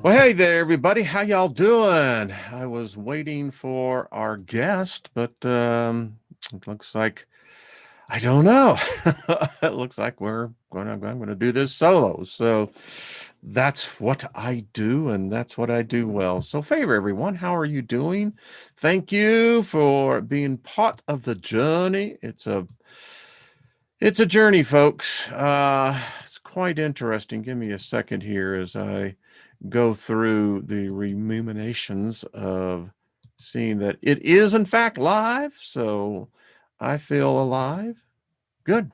Well, hey there, everybody. How y'all doing? I was waiting for our guest, but it looks like I don't know. It looks like I'm going to do this solo. So that's what I do, and that's what I do well. So, favor everyone, how are you doing? Thank you for being part of the journey. It's a journey, folks. It's quite interesting. Give me a second here as I go through the ruminations of seeing that it is in fact live. So I feel alive. Good.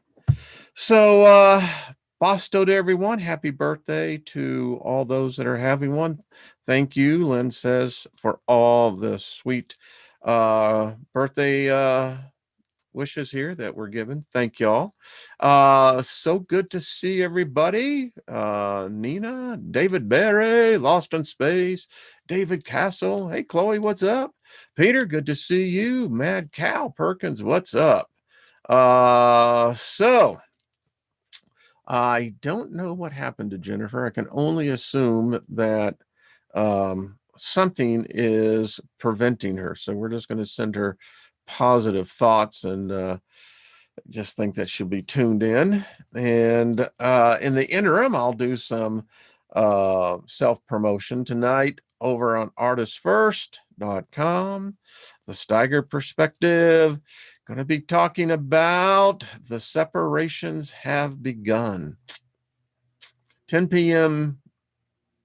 So BOSTO to everyone. Happy birthday to all those that are having one. Thank you, Lynn says, for all the sweet birthday wishes here that were given. Thank y'all. So good to see everybody. Nina, David Berry, Lost in Space, David Castle. Hey, Chloe, what's up? Peter, good to see you. Mad Cow Perkins, what's up? So I don't know what happened to Jennifer. I can only assume that something is preventing her. So we're just going to send her positive thoughts and just think that she'll be tuned in. And in the interim, I'll do some self-promotion tonight over on artistfirst.com, the Steiger Perspective. Going to be talking about the separations have begun. 10 p.m.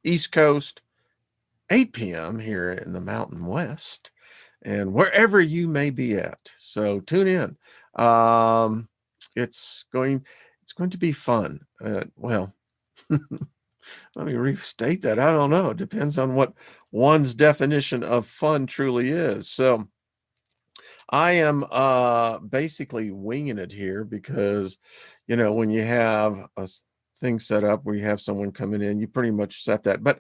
East Coast, 8 p.m. here in the Mountain West, and wherever you may be at. So tune in. It's going to be fun. Well, let me restate that. I don't know. It depends on what one's definition of fun truly is. So I am basically winging it here because, when you have a thing set up where you have someone coming in, you pretty much set that. But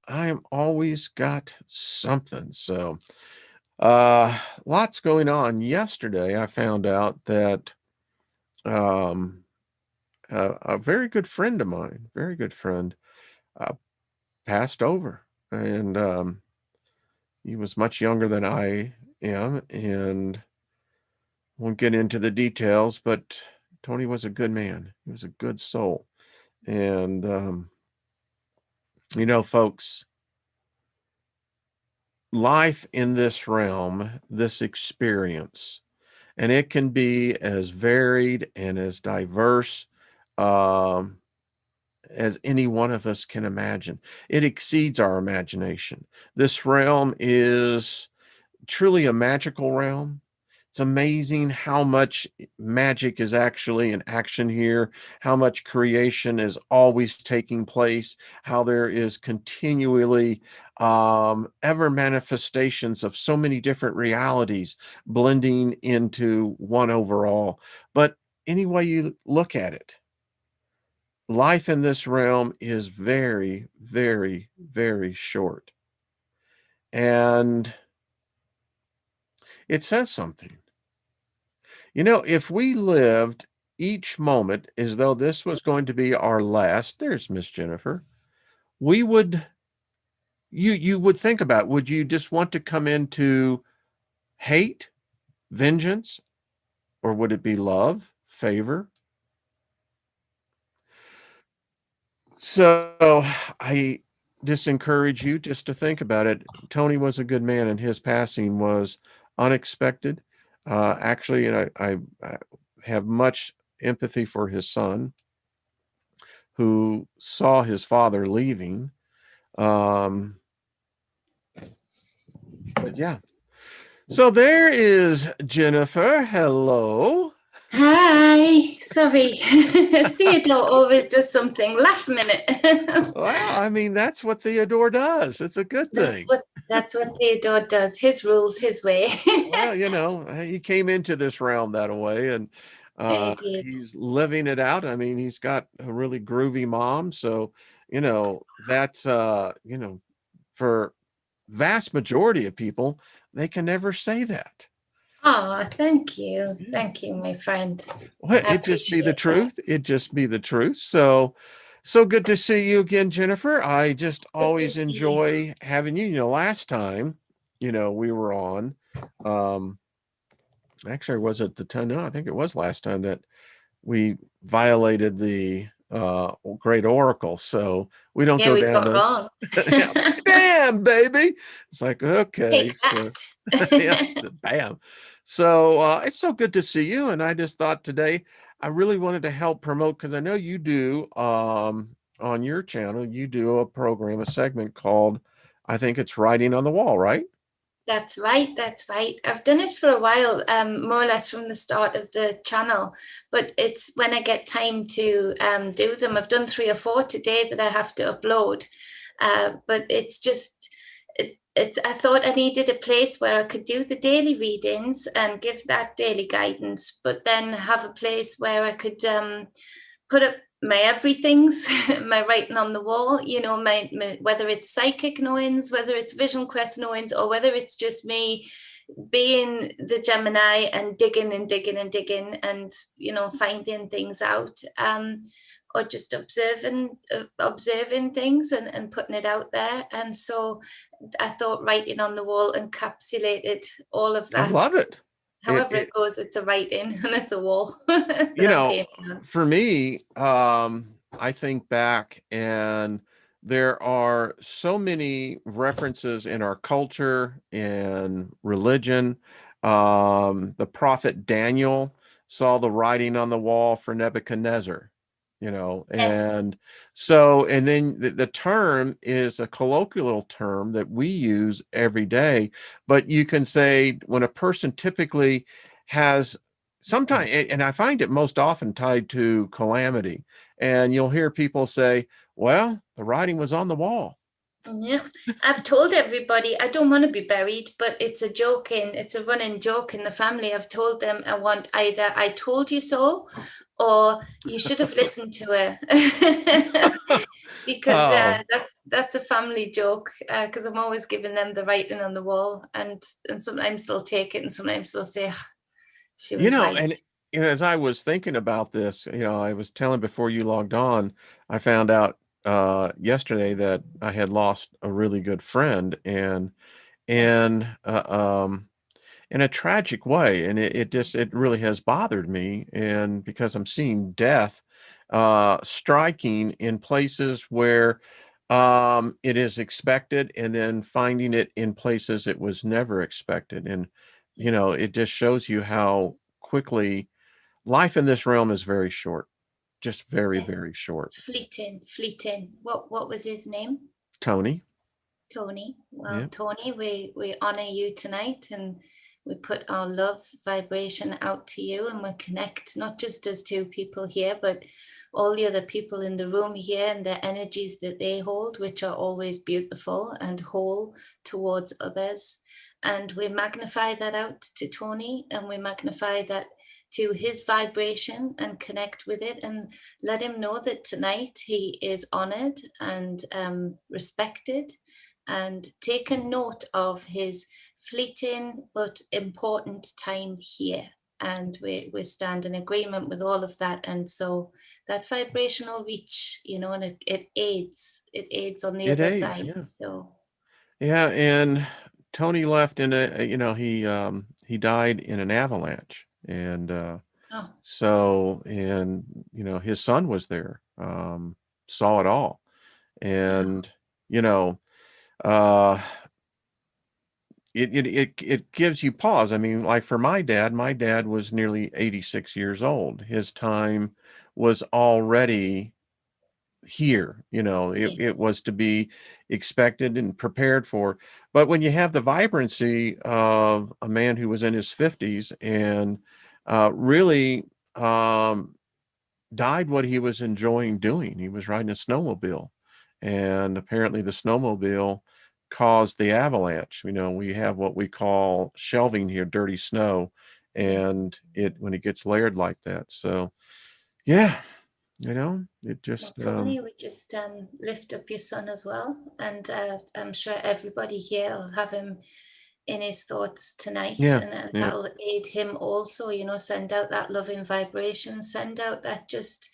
I am always got something. So lots going on. Yesterday, I found out that um, a very good friend of mine, very good friend, uh, passed over, and he was much younger than I am, and won't get into the details, but Tony was a good man. He was a good soul, and folks, life in this realm, this experience, and it can be as varied and as diverse um, as any one of us can imagine. It exceeds our imagination. This realm is truly a magical realm. It's amazing how much magic is actually in action here, how much creation is always taking place, how there is continually ever manifestations of so many different realities blending into one overall. But any way you look at it, life in this realm is very, very, very short. And it says something. If we lived each moment as though this was going to be our last, there's Miss Jennifer, we would, you would think about, would you just want to come into hate, vengeance, or would it be love, favor? So I just encourage you just to think about it. Tony was a good man, and his passing was unexpected. Actually, and I have much empathy for his son, who saw his father leaving. Um, but yeah. So there is Jennifer. Hello. Hi, sorry. Theodore always does something last minute. Well, I mean, that's what Theodore does. It's a good That's thing. what that's what Theodore does. His rules, his way. Well, he came into this realm that way, and I did. he's living it out. I mean, he's got a really groovy mom, so that's for vast majority of people, they can never say that. Oh, thank you. Yeah. Thank you, my friend. Well, I it just be the appreciate that. truth. It just be the truth. So, So good to see you again, Jennifer. I just Good to always see you. enjoy having you. Last time, we were on, um, actually, was it the time? No, I think it was last time that we violated the great oracle. So we don't Yeah, go we down got those. wrong. Yeah, bam, baby. It's like, okay. Take So, yes, that. bam. So it's so good to see you. And I just thought today I really wanted to help promote because I know you do on your channel, you do a program, a segment called, I think it's Writing on the Wall, right? That's right. That's right. I've done it for a while, more or less from the start of the channel. But it's when I get time to do them. I've done 3 or 4 today that I have to upload. But it's just, it's. I thought I needed a place where I could do the daily readings and give that daily guidance, but then have a place where I could put up my everythings, my writing on the wall, my whether it's psychic knowings, whether it's vision quest knowings, or whether it's just me being the Gemini and digging and digging and digging and finding things out, or just observing things and putting it out there. And so I thought writing on the wall encapsulated all of I that. love it. It, However it it, goes, it's a writing and it's a wall that I'm painting on. for me, I think back and there are so many references in our culture and religion. The prophet Daniel saw the writing on the wall for Nebuchadnezzar, Yes. and so, and then the term is a colloquial term that we use every day, but you can say when a person typically has sometimes, and I find it most often tied to calamity. And you'll hear people say, well, the writing was on the wall. Yeah, I've told everybody I don't want to be buried, but it's a running joke in the family. I've told them I want either I told you so or you should have listened to her. Because Oh, that's a family joke, because I'm always giving them the writing on the wall, and sometimes they'll take it and sometimes they'll say, "Ah, she was right." and as I was thinking about this, I was telling before you logged on, I found out yesterday that I had lost a really good friend Yes. and in a tragic way. And it really has bothered me. And because I'm seeing death striking in places where it is expected and then finding it in places it was never expected. And, it just shows you how quickly life in this realm is very short, just very, Yeah. very short. Fleeting. What was his name? Tony. Tony. Well, Yeah. Tony, we honor you tonight and we put our love vibration out to you and we connect not just as two people here, but all the other people in the room here and the energies that they hold, which are always beautiful and whole towards others. And we magnify that out to Tony and we magnify that to his vibration and connect with it and let him know that tonight he is honored and respected and taken note of his fleeting but important time here. And we stand in agreement with all of that. And so that vibrational reach, and it aids on the It other aids. side. Yeah. So, Yeah. And Tony left in he died in an avalanche. And, oh, so, and, his son was there, saw it all. oh, And, you know, uh, it gives you pause. I mean, like for my dad was nearly 86 years old. His time was already here. yeah, It was to be expected and prepared for. But when you have the vibrancy of a man who was in his 50s and really died what he was enjoying doing. He was riding a snowmobile, and apparently the snowmobile caused the avalanche. We have what we call shelving here, dirty snow, yeah. and it when it gets layered like that. So yeah, it Well, just Tony, we just lift up your son as well. And I'm sure everybody here will have him in his thoughts tonight. yeah, And yeah. that'll aid him also, send out that loving vibration, send out that just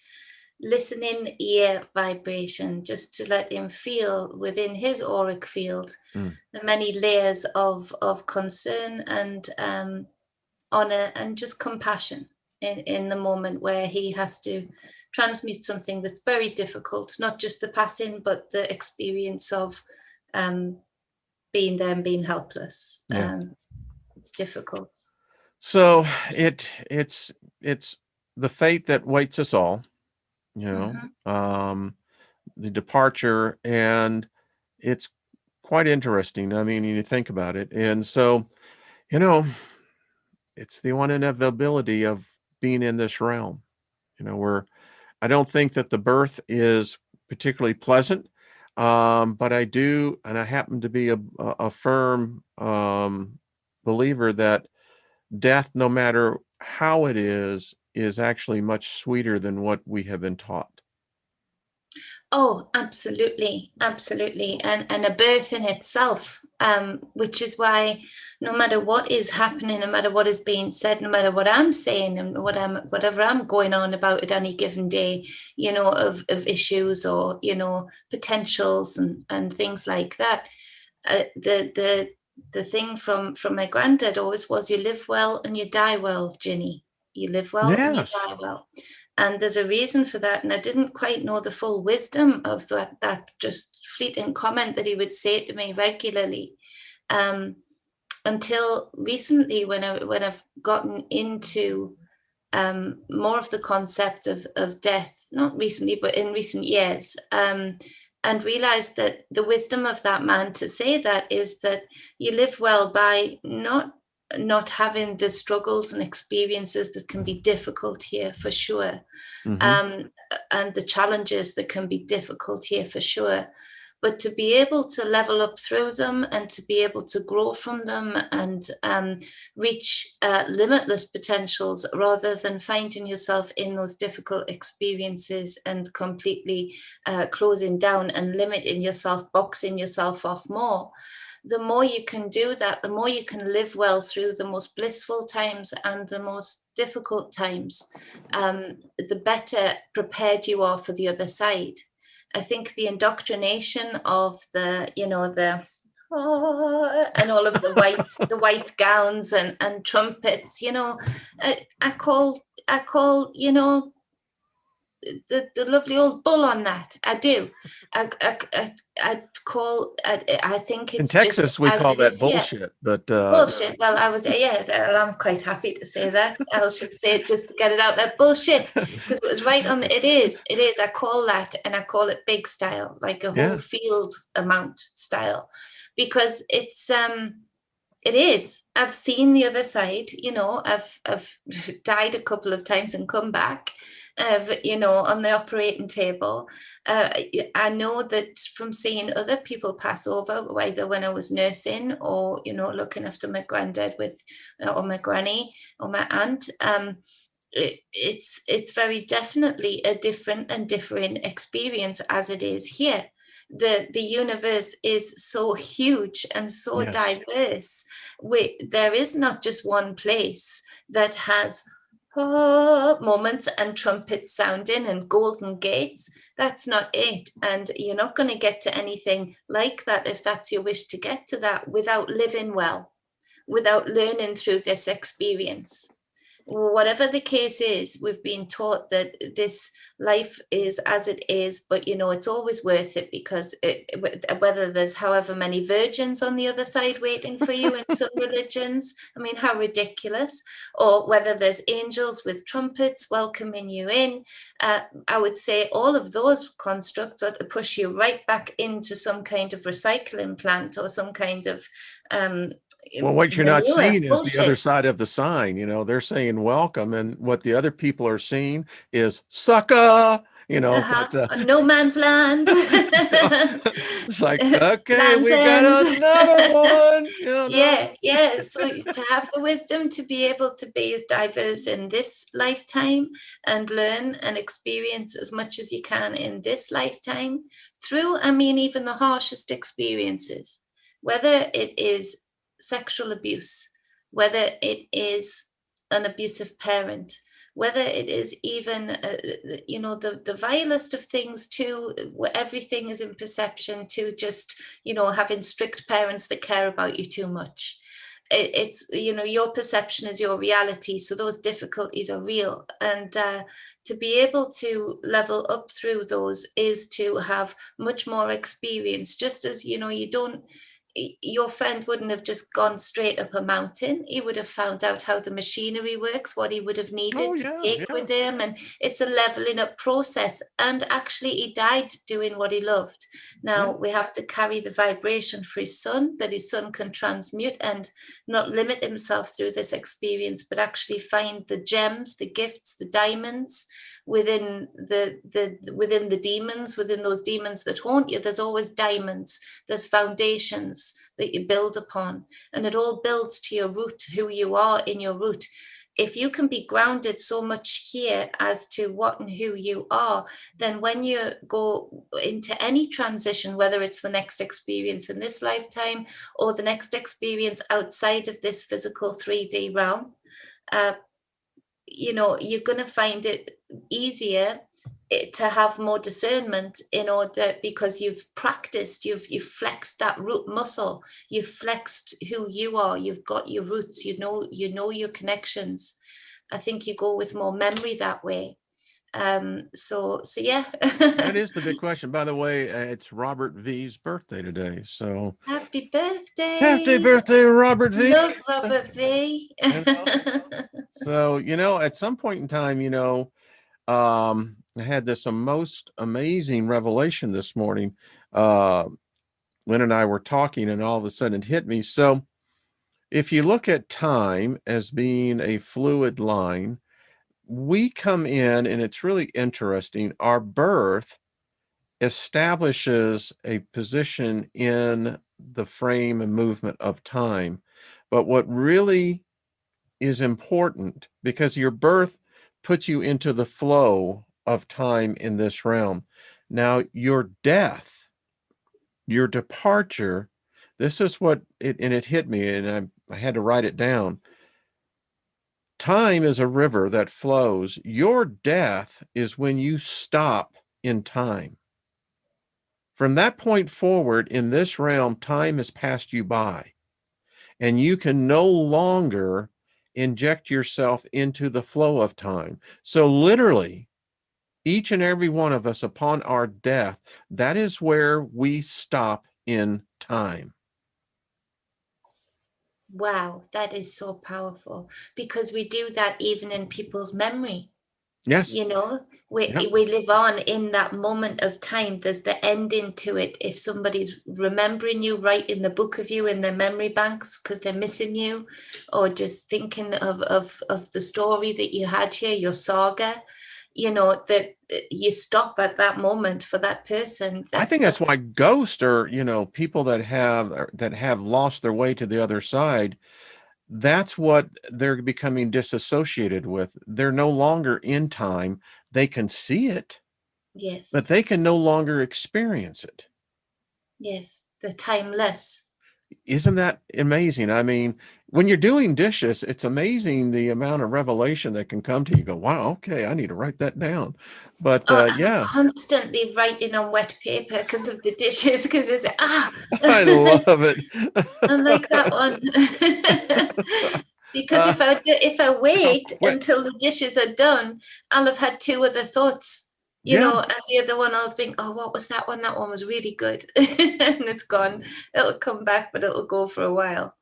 listening ear vibration, just to let him feel within his auric field Mm. the many layers of concern and honor and just compassion in the moment where he has to transmute something that's very difficult, not just the passing, but the experience of being there and being helpless. Yeah. It's difficult. So it's the fate that waits us all, you know, Mm-hmm. the departure, and it's quite interesting. I mean, you think about it. And so, you know, it's the one inevitability of being in this realm, where I don't think that the birth is particularly pleasant. But I do, and I happen to be a firm believer that death, no matter how it is actually much sweeter than what we have been taught. Oh, absolutely, absolutely, and a birth in itself, which is why no matter what is happening, no matter what is being said, no matter what I'm saying, and whatever I'm going on about at any given day, of issues or potentials and things like that, the thing from my granddad always was, you live well and you die well, Ginny. You live well and you Yes. die well. And there's a reason for that. And I didn't quite know the full wisdom of that just fleeting comment that he would say to me regularly, until recently, when I've gotten into more of the concept of death, not recently, but in recent years, and realized that the wisdom of that man to say that is that you live well by not having the struggles and experiences that can be difficult here, for sure, Mm-hmm. um, and the challenges that can be difficult here, for sure, but to be able to level up through them and to be able to grow from them and reach limitless potentials, rather than finding yourself in those difficult experiences and completely closing down and limiting yourself, boxing yourself off more. The more you can do that, the more you can live well through the most blissful times and the most difficult times, the better prepared you are for the other side. I think the indoctrination of the and all of the white gowns and trumpets, I call the lovely old bull on that. I do. I think In it's just Texas, we as call it that is here. bullshit, but Bullshit. Well, I was, yeah, well, I'm quite happy to say that. I should say it just to get it out there. Bullshit. Because it was right on it is. It is. I call that, and I call it big style, like a whole yeah, field amount style. Because it is. I've seen the other side, I've died a couple of times and come back, on the operating table. I know that from seeing other people pass over, either when I was nursing or, looking after my granddad or my granny or my aunt. It's very definitely a different and differing experience as it is here. The universe is so huge and so yes, diverse. There is not just one place that has moments and trumpets sounding and golden gates. That's not it. And you're not going to get to anything like that, if that's your wish to get to that, without living well, without learning through this experience. Whatever the case is, we've been taught that this life is as it is, but it's always worth it, because whether there's however many virgins on the other side waiting for you in some religions, I mean, how ridiculous, or whether there's angels with trumpets welcoming you in, I would say all of those constructs are to push you right back into some kind of recycling plant or some kind of well, what you're not manure seeing is the other bullshit. side of the sign. They're saying welcome, and what the other people are seeing is sucker. Uh-huh. But No man's land. it's like, okay, Land's we got end. another one. Yeah. So to have the wisdom to be able to be as diverse in this lifetime and learn and experience as much as you can in this lifetime through, I mean, even the harshest experiences, whether it is sexual abuse, whether it is an abusive parent, whether it is even, the vilest of things, to where everything is in perception, to just, having strict parents that care about you too much. It's, your perception is your reality, so those difficulties are real. And to be able to level up through those is to have much more experience. Just as, you don't, your friend wouldn't have just gone straight up a mountain. He would have found out how the machinery works, what he would have Oh needed to yeah, take yeah. with him. And it's a leveling up process. And actually, he died doing what he loved. Yeah. Now we have to carry the vibration for his son, that his son can transmute and not limit himself through this experience, but actually find the gems, the gifts, the diamonds within within the demons, within those demons that haunt you. There's always diamonds. There's foundations that you build upon, and it all builds to your root, who you are in your root. If you can be grounded so much here as to what and who you are, then when you go into any transition, whether it's the next experience in this lifetime or the next experience outside of this physical 3D realm, you're going to find it easier to have more discernment, in order, because you've practiced, you've flexed that root muscle, you've flexed who you are, you've got your roots, your connections. I think you go with more memory that way. So yeah. That is the big question. By the way, it's Robert V's birthday today. So Happy happy birthday. birthday, Robert V. Love Robert V. You know? So, at some point in time, I had this most amazing revelation this morning. Lynn and I were talking, and all of a sudden it hit me. So, if you look at time as being a fluid line, we come in, and it's really interesting. Our birth establishes a position in the frame and movement of time. But what really is important, because your birth puts you into the flow of time in this realm. Now, your death, your departure, this is what it hit me, and I had to write it down. Time is a river that flows. Your death is when you stop in time. From that point forward in this realm, time has passed you by, and you can no longer inject yourself into the flow of time. So literally, each and every one of us, upon our death, that is where we stop in time. Wow, that is so powerful, because we do that even in people's memory. Yes. Yep. We live on in that moment of time. There's the ending to it. If somebody's remembering you, writing the book of you in their memory banks because they're missing you, or just thinking of the story that you had here, your saga, that you stop at that moment for that person. I think that's why ghosts are, people that have lost their way to the other side. That's what they're becoming disassociated with. They're no longer in time. They can see it, Yes. but they can no longer experience it. Yes, the timeless. Isn't that amazing? I mean, when you're doing dishes, it's amazing the amount of revelation that can come to you. You go, wow, okay, I need to write that down. But I'm yeah, constantly writing on wet paper because of the dishes, because it's I love it. I like that one. Because if I How wait quick. until the dishes are done, I'll have had two other thoughts, Yeah. and the other one I'll think, oh, what was that one? That one was really good. And it's gone. It'll come back, but it'll go for a while.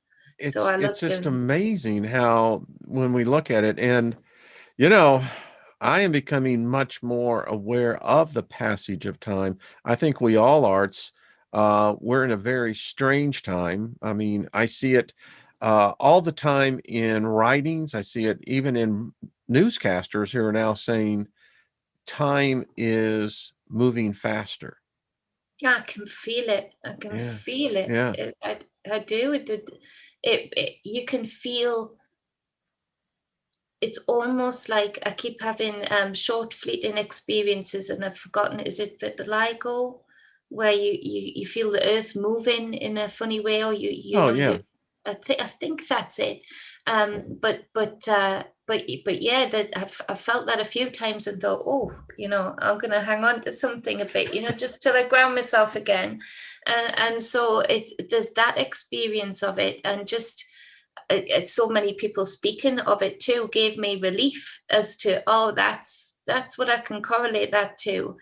So I love It's just doing. amazing how, when we look at it, and I am becoming much more aware of the passage of time. I think we all are. We're in a very strange time. I mean, I see it all the time in writings. I see it even in newscasters who are now saying time is moving faster. Yeah, I can feel it. I can Yeah. feel it. Yeah. I do. You can feel. It's almost like I keep having short fleeting experiences, and I've forgotten, is it vitiligo, where you feel the earth moving in a funny way, or Oh, yeah. I think that's it. But yeah, that I've felt that a few times and thought, oh, I'm gonna hang on to something a bit, just till I ground myself again. And so there's that experience of it, and just so many people speaking of it too gave me relief as to, oh, that's what I can correlate that to,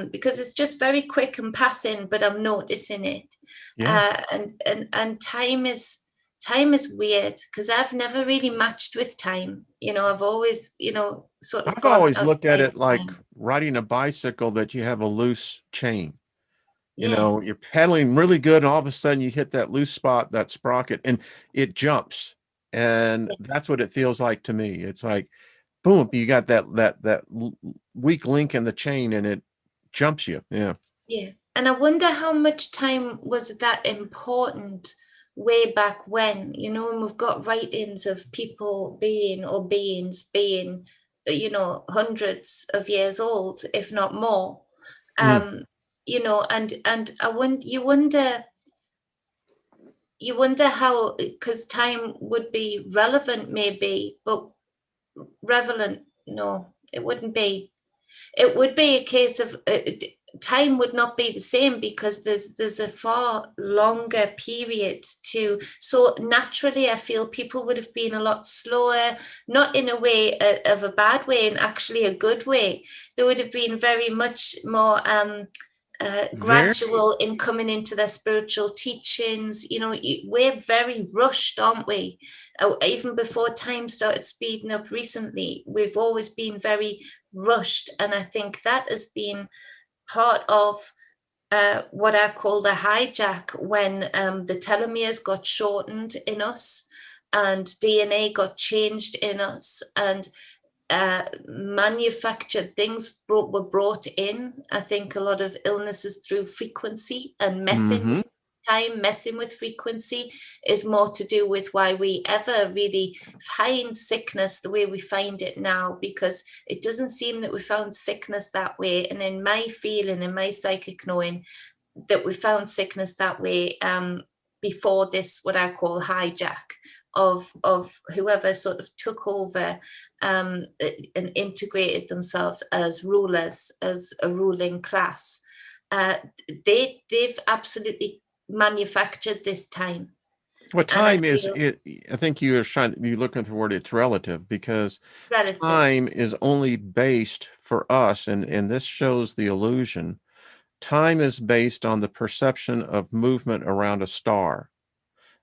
because it's just very quick and passing, but I'm noticing it. Yeah. And time is weird, because I've never really matched with time. I've always, sort of I've gone always looked at outside of it like time. riding a bicycle that you have a loose chain. Yeah, You're pedaling really good, and all of a sudden you hit that loose spot, that sprocket, and it jumps. And yeah, that's what it feels like to me. It's like, boom, you got that weak link in the chain, and it jumps you. Yeah. yeah. And I wonder how much time was that important way back when, and we've got writings of people being, or beings being, hundreds of years old, if not more. Mm. Um, and I wonder, you wonder how, because time would be relevant maybe, but relevant, no, it wouldn't be. It would be a case of, time would not be the same, because there's a far longer period to. So naturally, I feel people would have been a lot slower, not in a way, of a bad way, and actually a good way. They would have been very much more Very. gradual in coming into their spiritual teachings. We're very rushed, aren't we? Even before time started speeding up recently, we've always been very rushed. And I think that has been part of what I call the hijack, when the telomeres got shortened in us, and DNA got changed in us, and manufactured things were brought in. I think a lot of illnesses through frequency and messing Mm-hmm. with time, messing with frequency, is more to do with why we ever really find sickness the way we find it now, because it doesn't seem that we found sickness that way. And in my feeling, in my psychic knowing, that we found sickness that way, before this, what I call hijack of whoever sort of took over, and integrated themselves as rulers, as a ruling class. Uh, they've absolutely manufactured this time, What and I time is feel it? I think you're looking at the word, it's relative, because relative. time is only based for us, and this shows the illusion. Time is based on the perception of movement around a star.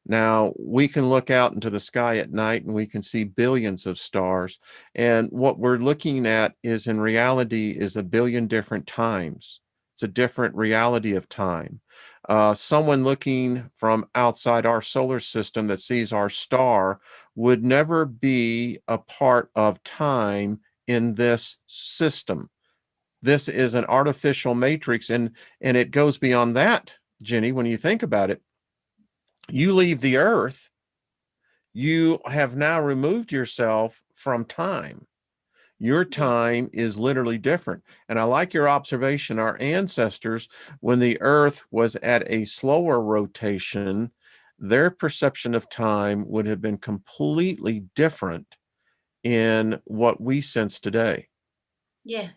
Now, we can look out into the sky at night and we can see billions of stars. And what we're looking at is, in reality, is a billion different times. It's a different reality of time. Someone looking from outside our solar system that sees our star would never be a part of time in this system. This is an artificial matrix, and it goes beyond that, Jenny. When you think about it, you leave the earth, you have now removed yourself from time. Your Yeah, time is literally different. And I like your observation. Our ancestors, when the earth was at a slower rotation, their perception of time would have been completely different in what we sense today. yeah.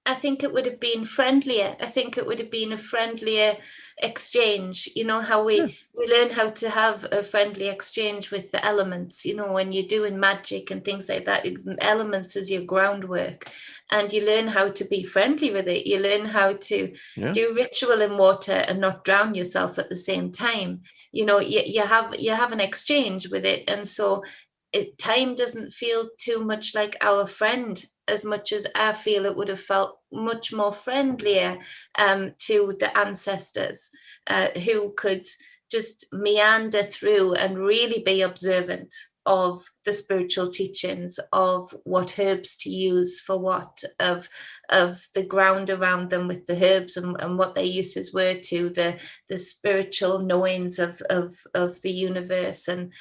I think it would have been friendlier. I think it would have been a friendlier exchange. You know how Yeah. we learn how to have a friendly exchange with the elements. When you're doing magic and things like that, elements is your groundwork, and you learn how to be friendly with it. You learn how to Yeah. do ritual in water and not drown yourself at the same time. You have an exchange with it, and so time doesn't feel too much like our friend, as much as I feel it would have felt much more friendlier, to the ancestors, who could just meander through and really be observant of the spiritual teachings, of what herbs to use for what, of the ground around them with the herbs, and what their uses were to the spiritual knowings of the universe. And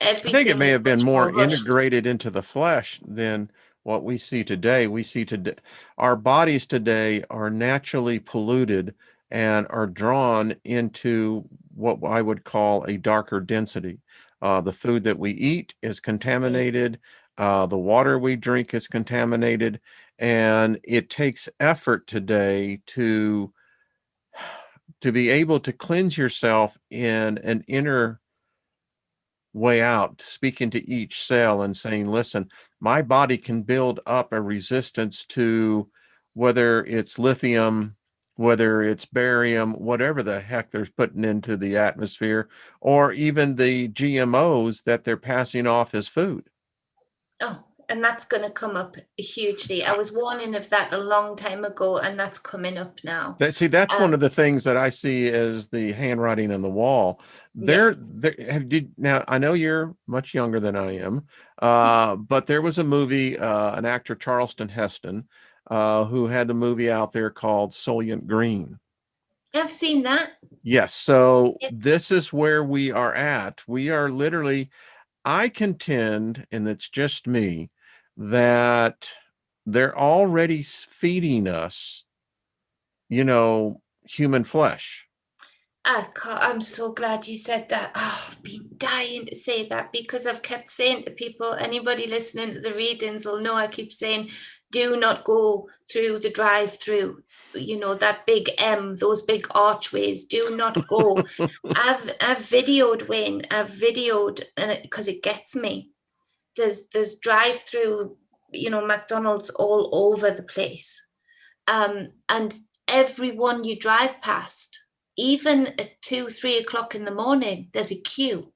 I think it everything may is have been much more more rushed. integrated into the flesh than what we see today. We see today, our bodies today are naturally polluted and are drawn into what I would call a darker density. The food that we eat is contaminated. The water we drink is contaminated. And it takes effort today to be able to cleanse yourself in an inner way out, speaking to each cell and saying, listen, my body can build up a resistance to whether it's lithium, whether it's barium, whatever the heck they're putting into the atmosphere, or even the GMOs that they're passing off as food. Oh, and that's going to come up hugely. I was warning of that a long time ago, and that's coming up now. That's one Um, of the things that I see as the handwriting on the wall. yeah, Now I know you're much younger than I am, but there was a movie, an actor, Charleston Heston, who had a movie out there called Soylent Green. I've seen that. Yes, so It, this is where we are at. We are literally, I contend, and it's just me, that they're already feeding us, human flesh. I'm so glad you said that. Oh, I've been dying to say that because I've kept saying to people, anybody listening to the readings will know I keep saying, do not go through the drive-through. That big M, those big archways. Do not go. I've videoed, Wayne. I've videoed, and because it gets me. There's drive-through, McDonald's all over the place, and everyone you drive past, even at 2, 3 o'clock in the morning, there's a queue.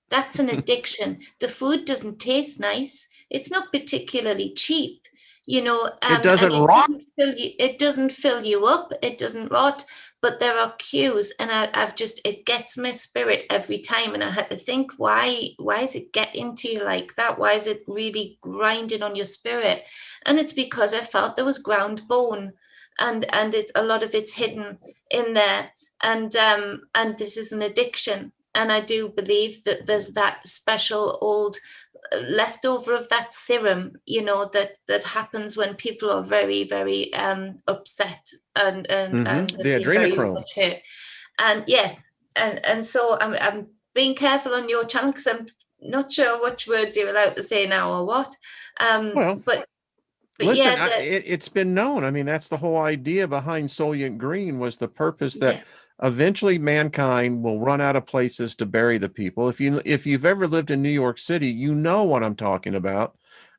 That's an addiction. The food doesn't taste nice. It's not particularly cheap, It and doesn't it rot. doesn't fill you. It doesn't fill you up. It doesn't rot. But there are queues, and I've just it gets my spirit every time. And I had to think, why is it getting to you like that? Why is it really grinding on your spirit? And it's because I felt there was ground bone, and a lot of it's hidden in there, and this is an addiction. And I do believe that there's that special old leftover of that serum, that happens when people are very, very upset and The have been very adrenochrome. much hurt. And yeah, and so I'm being careful on your channel because I'm not sure which words you're allowed to say now or what. Well, But listen, yeah, it's been known. I mean, that's the whole idea behind Soylent Green, was the purpose that yeah. eventually mankind will run out of places to bury the people. If you've ever lived in New York City, you know what I'm talking about.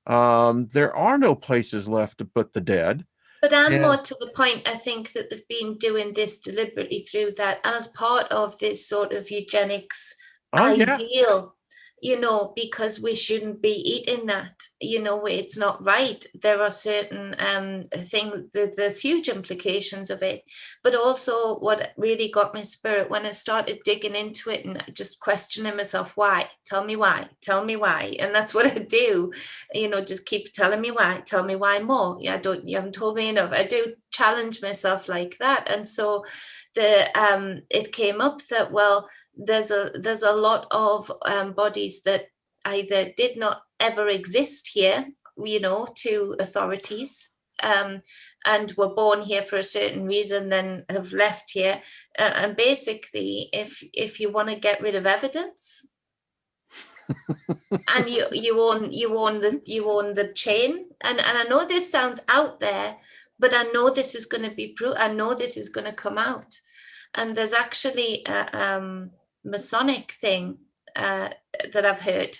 There are no places left to put the dead. But I'm And more to the point, I think that they've been doing this deliberately through that as part of this sort of eugenics oh yeah, ideal, because we shouldn't be eating that. It's not right. There are certain things, there's huge implications of it. But also, what really got my spirit when I started digging into it and just questioning myself, why? Tell me why. Tell me why. And that's what I do, just keep telling me why. Tell me why more. Yeah, you haven't told me enough. I do challenge myself like that. And so it came up that, well, there's a lot of bodies that either did not ever exist here, to authorities, and were born here for a certain reason, then have left here. And basically, if you want to get rid of evidence, and you own the chain, and I know this sounds out there, but I know this is going to be I know this is going to come out. And there's actually a Masonic thing that I've heard.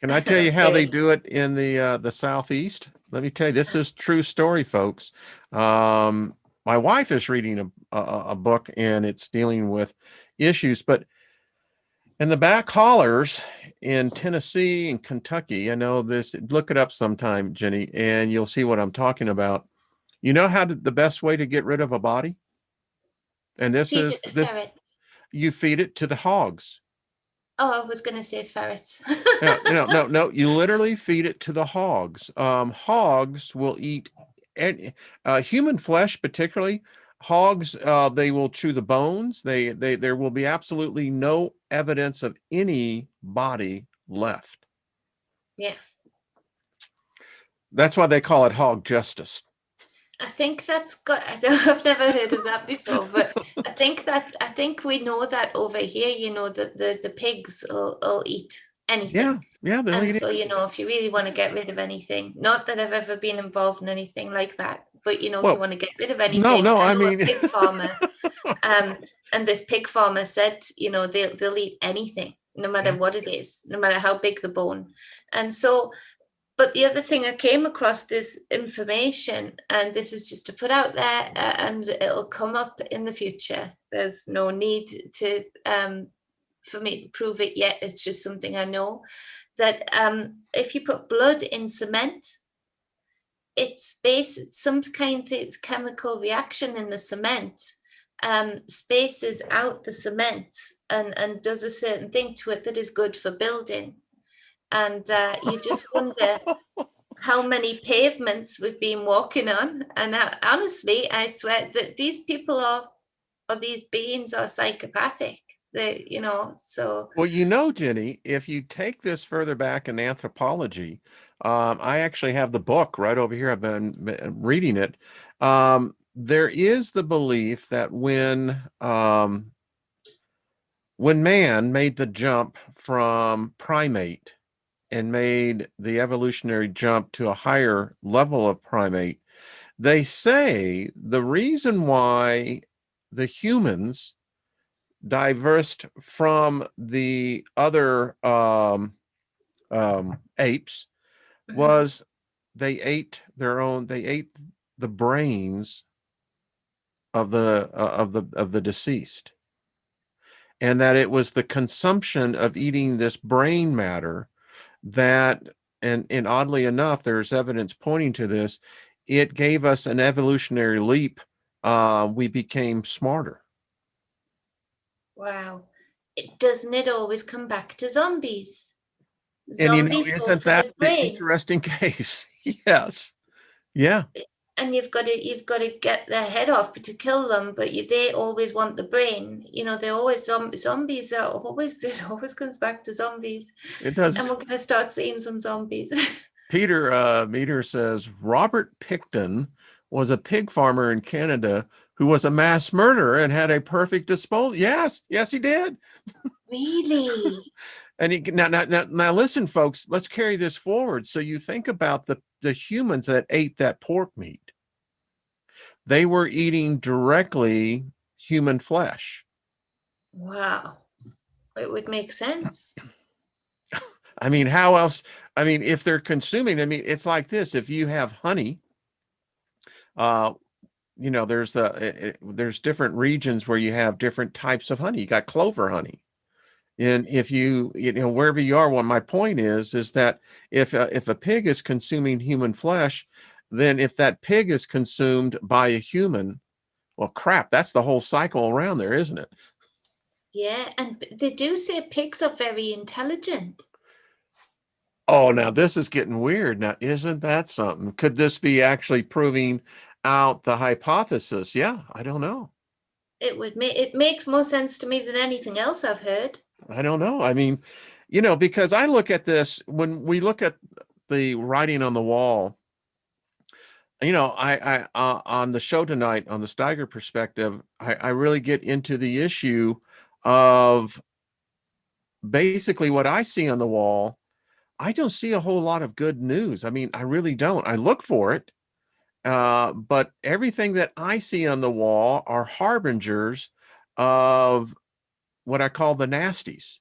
can I tell you I've how they heard. do it in the Southeast? Let me tell you, this is true story, folks. Um, my wife is reading a book, and it's dealing with issues, but in the back hollers in Tennessee and Kentucky, I know this, look it up sometime, Jenny, and you'll see what I'm talking about. You know the best way to get rid of a body? And this Feed is it to this, ferret. you feed it to the hogs. Oh, I was going to say ferrets. No, no, no, no. You literally feed it to the hogs. Hogs will eat, and human flesh, particularly hogs. They will chew the bones. There will be absolutely no evidence of any body left. Yeah. That's why they call it hog justice. I think that's got. I've never heard of that before, but I think we know that over here. You know that the pigs will eat Yeah, anything, yeah, they'll and eat so it. if you really want to get rid of anything, not that I've ever been involved in anything like that, but if you Well, want to get rid of no, anything, no, I I know a mean, pig farmer, um, and this pig farmer said, they'll eat anything, no matter yeah. what it is, no matter how big the bone, and so. But the other thing, I came across this information, and this is just to put out there, and it'll come up in the future. There's no need to for me to prove it yet. It's just something I know that if you put blood in cement, it's some kind of chemical reaction in the cement, spaces out the cement and does a certain thing to it that is good for building. And you just wonder how many pavements we've been walking on. And honestly, I swear that these people or these beings are psychopathic. So Well, Jenny, if you take this further back in anthropology, I actually have the book right over here. I've been reading it. There is the belief that when man made the jump from primate and made the evolutionary jump to a higher level of primate, they say the reason why the humans diversed from the other apes mhm. was they ate the brains of the deceased, and that it was the consumption of eating this brain matter that, and oddly enough, there's evidence pointing to this, it gave us an evolutionary leap. We became smarter. Wow. Doesn't it always come back to zombies? And Zombies go isn't for that the the brain. interesting case? Yes. Yeah. And you've got to get their head off to kill them, but they always want the brain. They always zombies are always it always comes back to zombies, It and does. we're gonna start seeing some zombies. Peter Meter says Robert Picton was a pig farmer in Canada who was a mass murderer and had a perfect disposal. Yes, yes, he did. Really? And now, listen, folks. Let's carry this forward. So you think about the humans that ate that pork meat. They were eating directly human flesh. Wow. It would make sense. I mean, how else? I mean, if they're consuming, I mean, it's like this. If you have honey, uh, there's different regions where you have different types of honey. You got clover honey, and if wherever you are, what my point is that if a pig is consuming human flesh, then if that pig is consumed by a human, well, crap, that's the whole cycle around there, isn't it? Yeah, and they do say pigs are very intelligent. Oh, now this is getting weird. Now, isn't that something? Could this be actually proving out the hypothesis? Yeah, I don't know. It makes more sense to me than anything else I've heard. I don't know. I mean, because I look at this when we look at the writing on the wall, on the show tonight on the Steiger perspective, I really get into the issue of basically what I see on the wall. I don't see a whole lot of good news. I mean, I really don't. I look for it. But everything that I see on the wall are harbingers of what I call the nasties.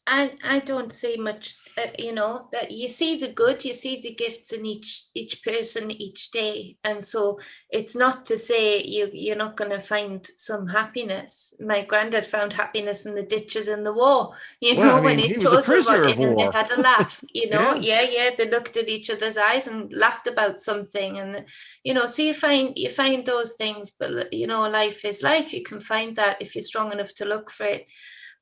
I don't see much, that you see the good, you see the gifts in each person each day, and so it's not to say you're not going to find some happiness. My granddad found happiness in the ditches in the war, Well, I when mean, he his was a toes were prisoner of rotting and they war. had a laugh. Yeah. Yeah, yeah, they looked at each other's eyes and laughed about something, and so you find those things, but life is life. You can find that if you're strong enough to look for it.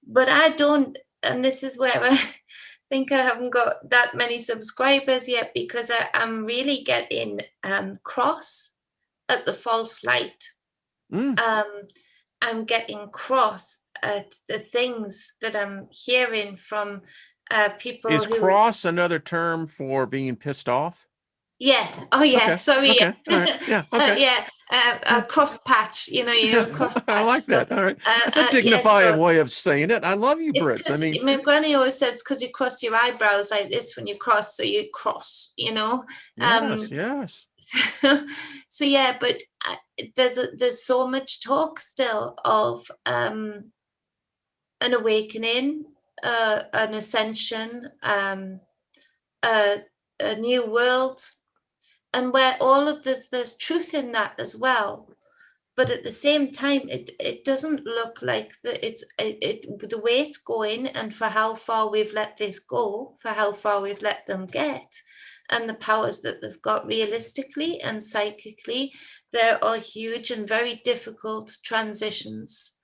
But I don't, and this is where I think I haven't got that many subscribers yet, because I'm really getting cross at the false light. Mm. Um, I'm getting cross at the things that I'm hearing from people Is who, cross another term for being pissed off? Yeah. Oh, yeah. Okay. Sorry. Okay. All right. Yeah. Okay. Yeah. A Yeah. cross patch. You cross I patch. like that. All right. It's a Yeah. dignified So way of saying it. I love you, it's Brits. I because mean, my granny always says because you cross your eyebrows like this when you cross, so you cross. yes, yes. So yeah, but there's so much talk still of an awakening, an ascension, a, a new world, and where all of this, there's truth in that as well. But at the same time, it doesn't look like the way it's going, and for how far we've let this go, for how far we've let them get, and the powers that they've got realistically and psychically, there are huge and very difficult transitions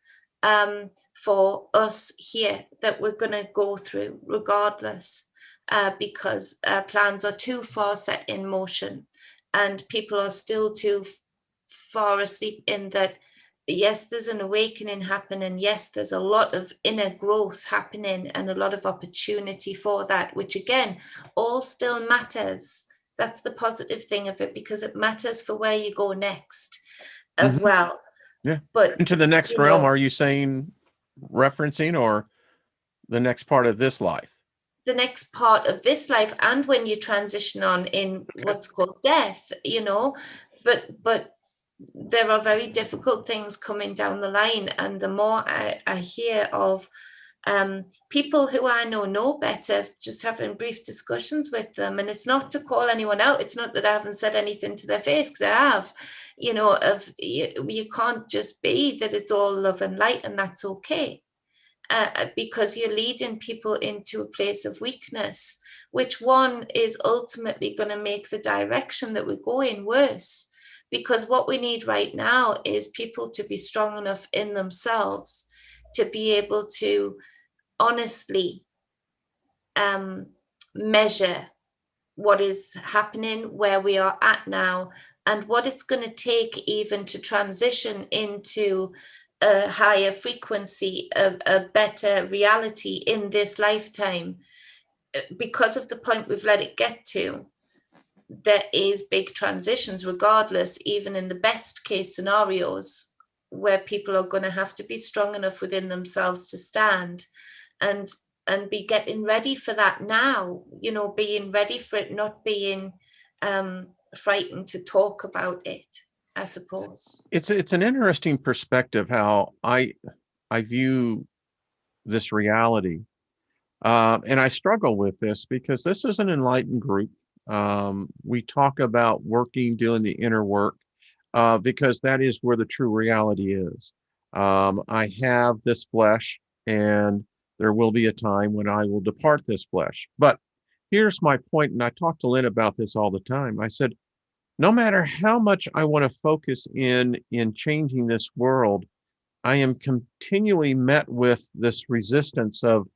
for us here that we're going to go through regardless, because plans are too far set in motion, and people are still too far asleep in that. Yes, there's an awakening happening. Yes, there's a lot of inner growth happening and a lot of opportunity for that, which again, all still matters. That's the positive thing of it, because it matters for where you go next as Hmm. well. Yeah. But, Into the next you realm, know, are you saying referencing or the next part of this life? the next part of this life, and when you transition on in Okay. what's called death, but there are very difficult things coming down the line. And the more I hear of people who I know better, just having brief discussions with them, and it's not to call anyone out. It's not that I haven't said anything to their face, because I have, of you can't just be that it's all love and light, and that's okay. Because you're leading people into a place of weakness, which one is ultimately going to make the direction that we're going worse. Because what we need right now is people to be strong enough in themselves to be able to honestly measure what is happening, where we are at now, and what it's going to take even to transition into a higher frequency, a better reality in this lifetime. Because of the point we've let it get to, there is big transitions regardless, even in the best case scenarios, where people are going to have to be strong enough within themselves to stand and be getting ready for that now, being ready for it, not being frightened to talk about it, I suppose. It's an interesting perspective how I view this reality. And I struggle with this because this is an enlightened group. We talk about working, doing the inner work, because that is where the true reality is. I have this flesh, and there will be a time when I will depart this flesh. But here's my point, and I talk to Lynn about this all the time. I said, no matter how much I want to focus in changing this world, I am continually met with this resistance of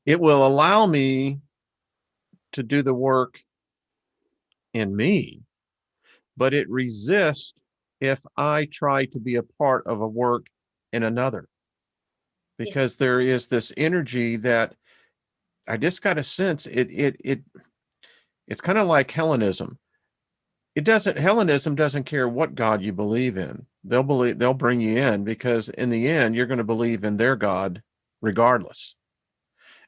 it will allow me to do the work in me, but it resists if I try to be a part of a work in another. Yeah. Because there is this energy that I just got a sense it's kind of like Hellenism. Hellenism doesn't care what God you believe in. They'll bring you in because in the end you're going to believe in their God regardless.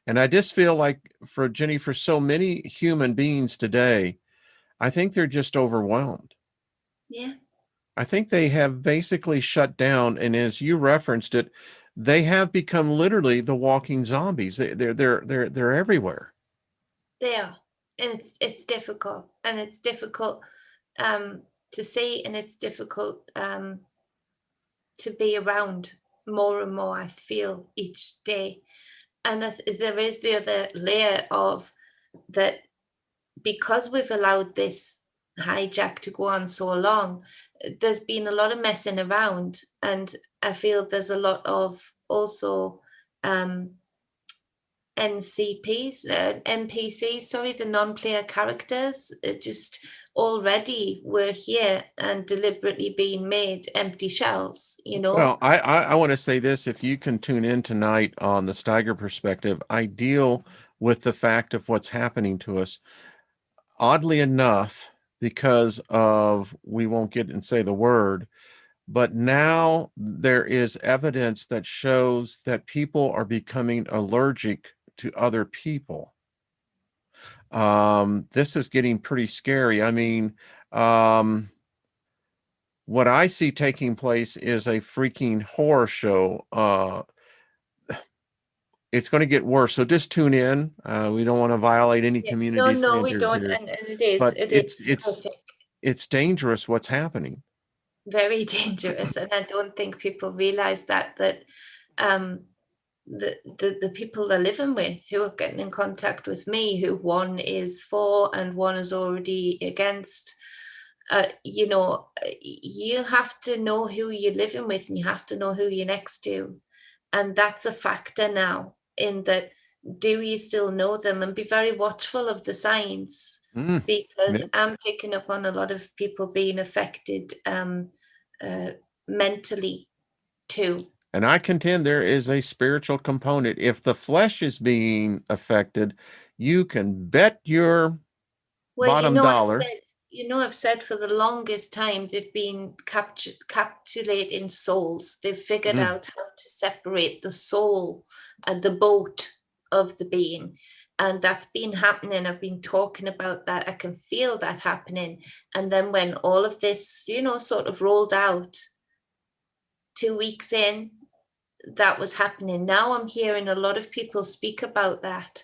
And I just feel like for Jenny, for so many human beings today, I think they're just overwhelmed. Yeah. I think they have basically shut down, and as you referenced it, they have become literally the walking zombies. They're everywhere. They are. And it's difficult, and it's difficult um to see, and it's difficult to be around more and more, I feel, each day. And there is the other layer of that, because we've allowed this hijack to go on so long, there's been a lot of messing around. And I feel there's a lot of also um, NPCs, sorry, the non-player characters, just already were here and deliberately being made empty shells. Well, I want to say this. If you can tune in tonight on the Steiger Perspective, I deal with the fact of what's happening to us. oddly enough, because of, we won't get and say the word, but now there is evidence that shows that people are becoming allergic to other people. This is getting pretty scary. I mean, um, what I see taking place is a freaking horror show. It's going to get worse. So just tune in. We don't want to violate any Yeah. No, community no, we standards don't. here, And but it is horrific, it's dangerous what's happening. very dangerous. And I don't think people realize that um, the people they're living with who are getting in contact with me, who one is for and one is already against, you have to know who you're living with and you have to know who you're next to. And that's a factor now, in that, do you still know them? And be very watchful of the signs, Mm, because yeah. I'm picking up on a lot of people being affected uh, mentally too. And I contend there is a spiritual component. If the flesh is being affected, you can bet your Well, bottom dollar. I've said for the longest time they've been capsulating souls. They've figured Mm. out how to separate the soul and the boat of the being. And that's been happening. I've been talking about that. I can feel that happening. And then when all of this, sort of rolled out 2 weeks in, that was happening. Now I'm hearing a lot of people speak about that.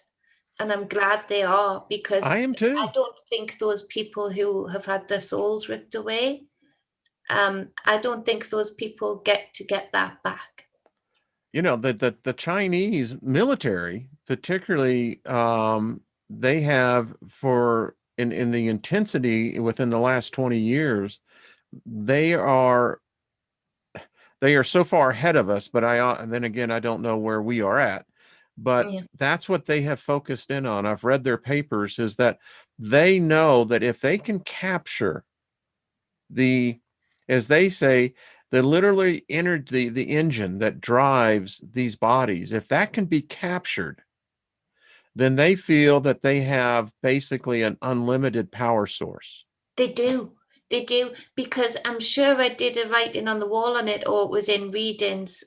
And I'm glad they are, I because am I too. don't think those people who have had their souls ripped away, I don't think those people get that back. You know, the Chinese military, particularly, they have, for in the intensity within the last 20 years, they are they are so far ahead of us. But and then again, I don't know where we are at. But Yeah, that's what they have focused in on. I've read their papers, is that they know that if they can capture the, as they say, the literally energy, the engine that drives these bodies, if that can be captured, then they feel that they have basically an unlimited power source. they do. They do, because I'm sure I did a writing on the wall on it, or it was in readings.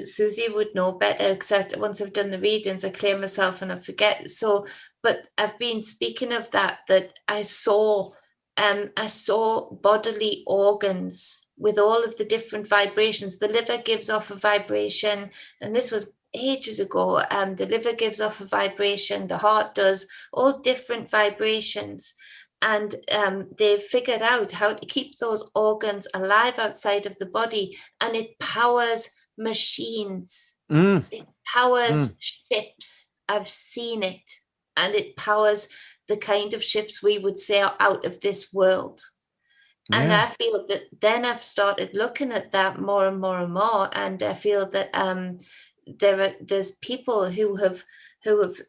Susie would know better, except once I've done the readings, I clear myself and I forget. So, but I've been speaking of that I saw bodily organs with all of the different vibrations. The liver gives off a vibration, and this was ages ago. The liver gives off a vibration, the heart does, all different vibrations. And they've figured out how to keep those organs alive outside of the body, and it powers machines, Mm, it powers mm, ships. I've seen it, and it powers the kind of ships we would say are out of this world. And yeah. I feel that then I've started looking at that more and more and more, and I feel that there's people who have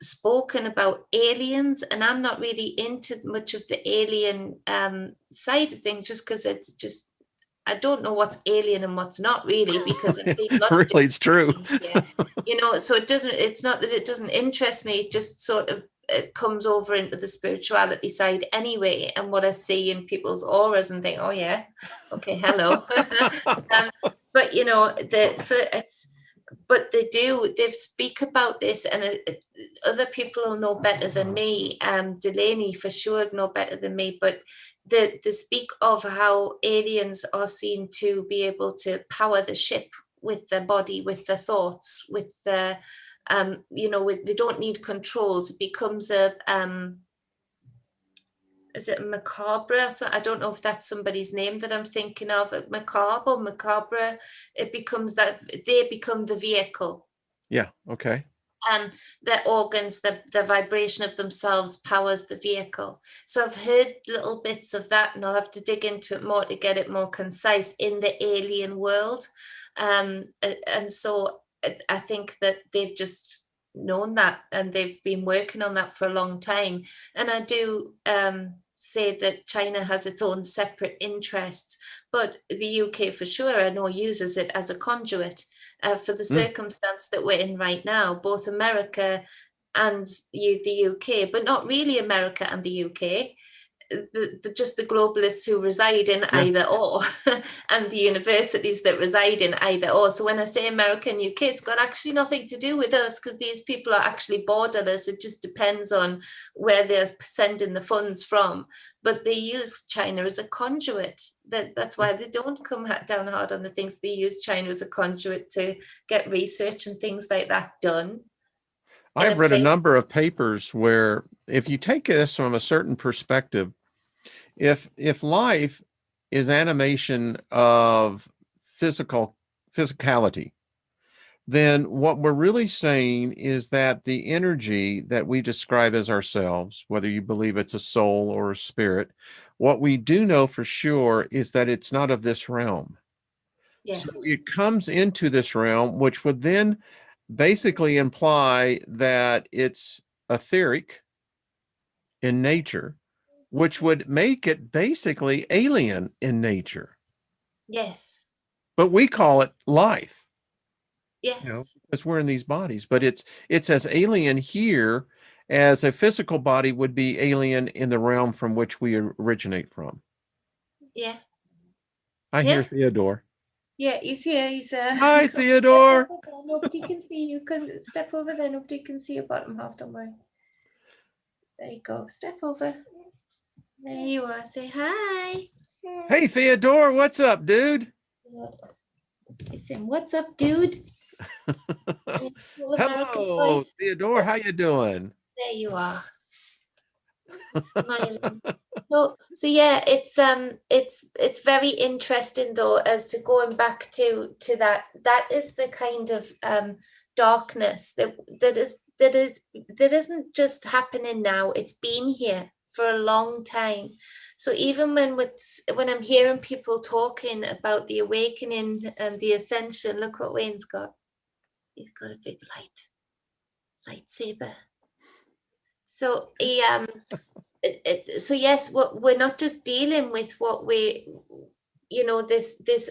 spoken about aliens, and I'm not really into much of the alien side of things, just because it's just, I don't know what's alien and what's not really, because I've seen a lot of Really, different it's true. things. Yeah, so it's not that it doesn't interest me, it just sort of, it comes over into the spirituality side anyway, and what I see in people's auras and think, oh yeah, okay, hello. um, but so it's, but they speak about this, and other people will know better than me. Delaney for sure know better than me, but they speak of how aliens are seen to be able to power the ship with their body, with their thoughts, with their they don't need controls. It becomes a is it macabre? So I don't know if that's somebody's name that I'm thinking of. Macabre or macabre. It becomes that they become the vehicle, Yeah. Okay. and their organs, the vibration of themselves powers the vehicle. So I've heard little bits of that, and I'll have to dig into it more to get it more concise in the alien world. And so I think that they've just known that, and they've been working on that for a long time. And I do say that China has its own separate interests, but the UK for sure, I know, uses it as a conduit for the Mm, circumstance that we're in right now. Both America and the UK, but not really America and the UK. Just the globalists who reside in either or, and the universities that reside in either or. So when I say America and UK, it's got actually nothing to do with us, because these people are actually borderless. It just depends on where they're sending the funds from. But they use China as a conduit. That's why they don't come down hard on the things. They use China as a conduit to get research and things like that done. I've read a number of papers where if you take this from a certain perspective, if life is animation of physicality, then what we're really saying is that the energy that we describe as ourselves, whether you believe it's a soul or a spirit, what we do know for sure is that it's not of this realm. Yeah. So it comes into this realm, which would then basically imply that it's etheric in nature, which would make it basically alien in nature. Yes. But we call it life. Yes. Because we're in these bodies, but it's as alien here as a physical body would be alien in the realm from which we originate from. Yeah. I hear Theodore. Yeah, he's here. He's Hi, Theodore. Nobody can see you. Can step over there. Nobody can see your bottom half. Don't worry. There you go. Step over. There you are. Say hi. Hey, Theodore. What's up, dude? Listen, what's up, dude? Hello, Theodore. How you doing? There you are. Smiling. So yeah, it's very interesting though, as to going back to that is the kind of darkness that isn't just happening now. It's been here for a long time. So even when I'm hearing people talking about the awakening and the ascension, look what Wayne's got. He's got a big lightsaber. So he so yes, we're not just dealing with what this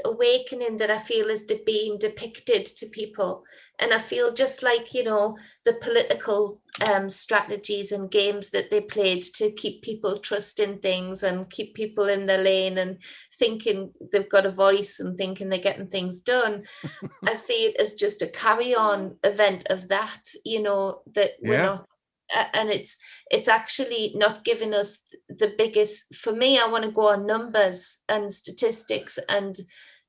awakening that I feel is being depicted to people, and I feel just like the political strategies and games that they played to keep people trusting things and keep people in their lane and thinking they've got a voice and thinking they're getting things done. I see it as just a carry-on event of that, that we're not. And it's actually not giving us the biggest. For me, I want to go on numbers and statistics and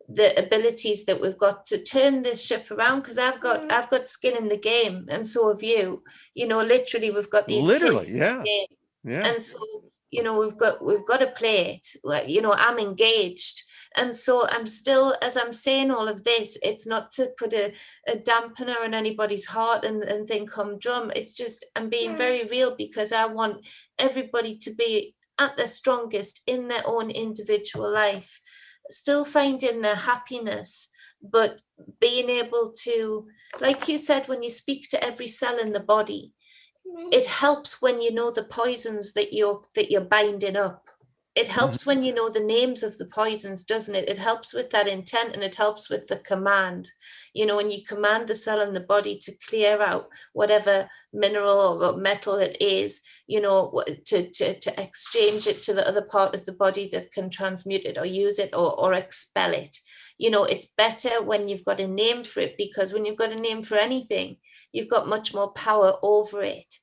the abilities that we've got to turn this ship around, because I've got skin in the game, and so have you. Literally we've got these kids in the game. And so we've got to play it. I'm engaged. And so I'm still, as I'm saying all of this, it's not to put a dampener on anybody's heart and think humdrum. It's just I'm being very real, because I want everybody to be at their strongest in their own individual life, still finding their happiness, but being able to, like you said, when you speak to every cell in the body, it helps when you know the poisons that you're binding up. It helps when you know the names of the poisons, doesn't it? It helps with that intent, and it helps with the command. When you command the cell in the body to clear out whatever mineral or metal it is, to exchange it to the other part of the body that can transmute it or use it or expel it. It's better when you've got a name for it, because when you've got a name for anything, you've got much more power over it.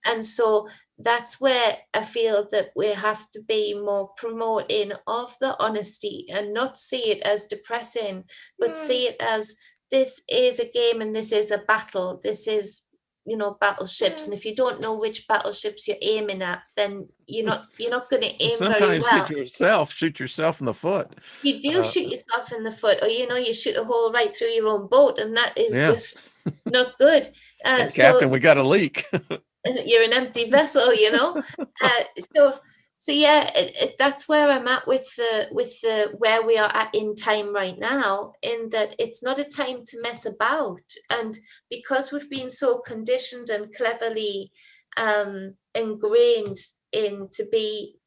And so that's where I feel that we have to be more promoting of the honesty, and not see it as depressing, but see it as this is a game and this is a battle. This is, battleships. And if you don't know which battleships you're aiming at, then you're not going to aim very well. Sometimes shoot yourself in the foot. You do shoot yourself in the foot, or you shoot a hole right through your own boat, and that is just not good. Captain, we got a leak. You're an empty vessel, so yeah, that's where I'm at with the where we are at in time right now, in that it's not a time to mess about. And because we've been so conditioned and cleverly ingrained in to be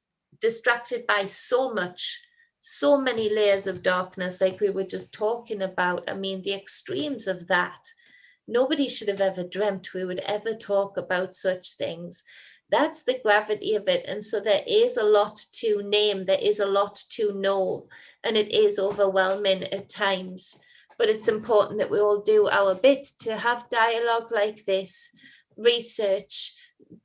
distracted by so many layers of darkness, like we were just talking about. I mean, the extremes of that, Nobody should have ever dreamt we would ever talk about such things. That's the gravity of it. And so there is a lot to name, there is a lot to know, and it is overwhelming at times. But it's important that we all do our bit to have dialogue like this, research,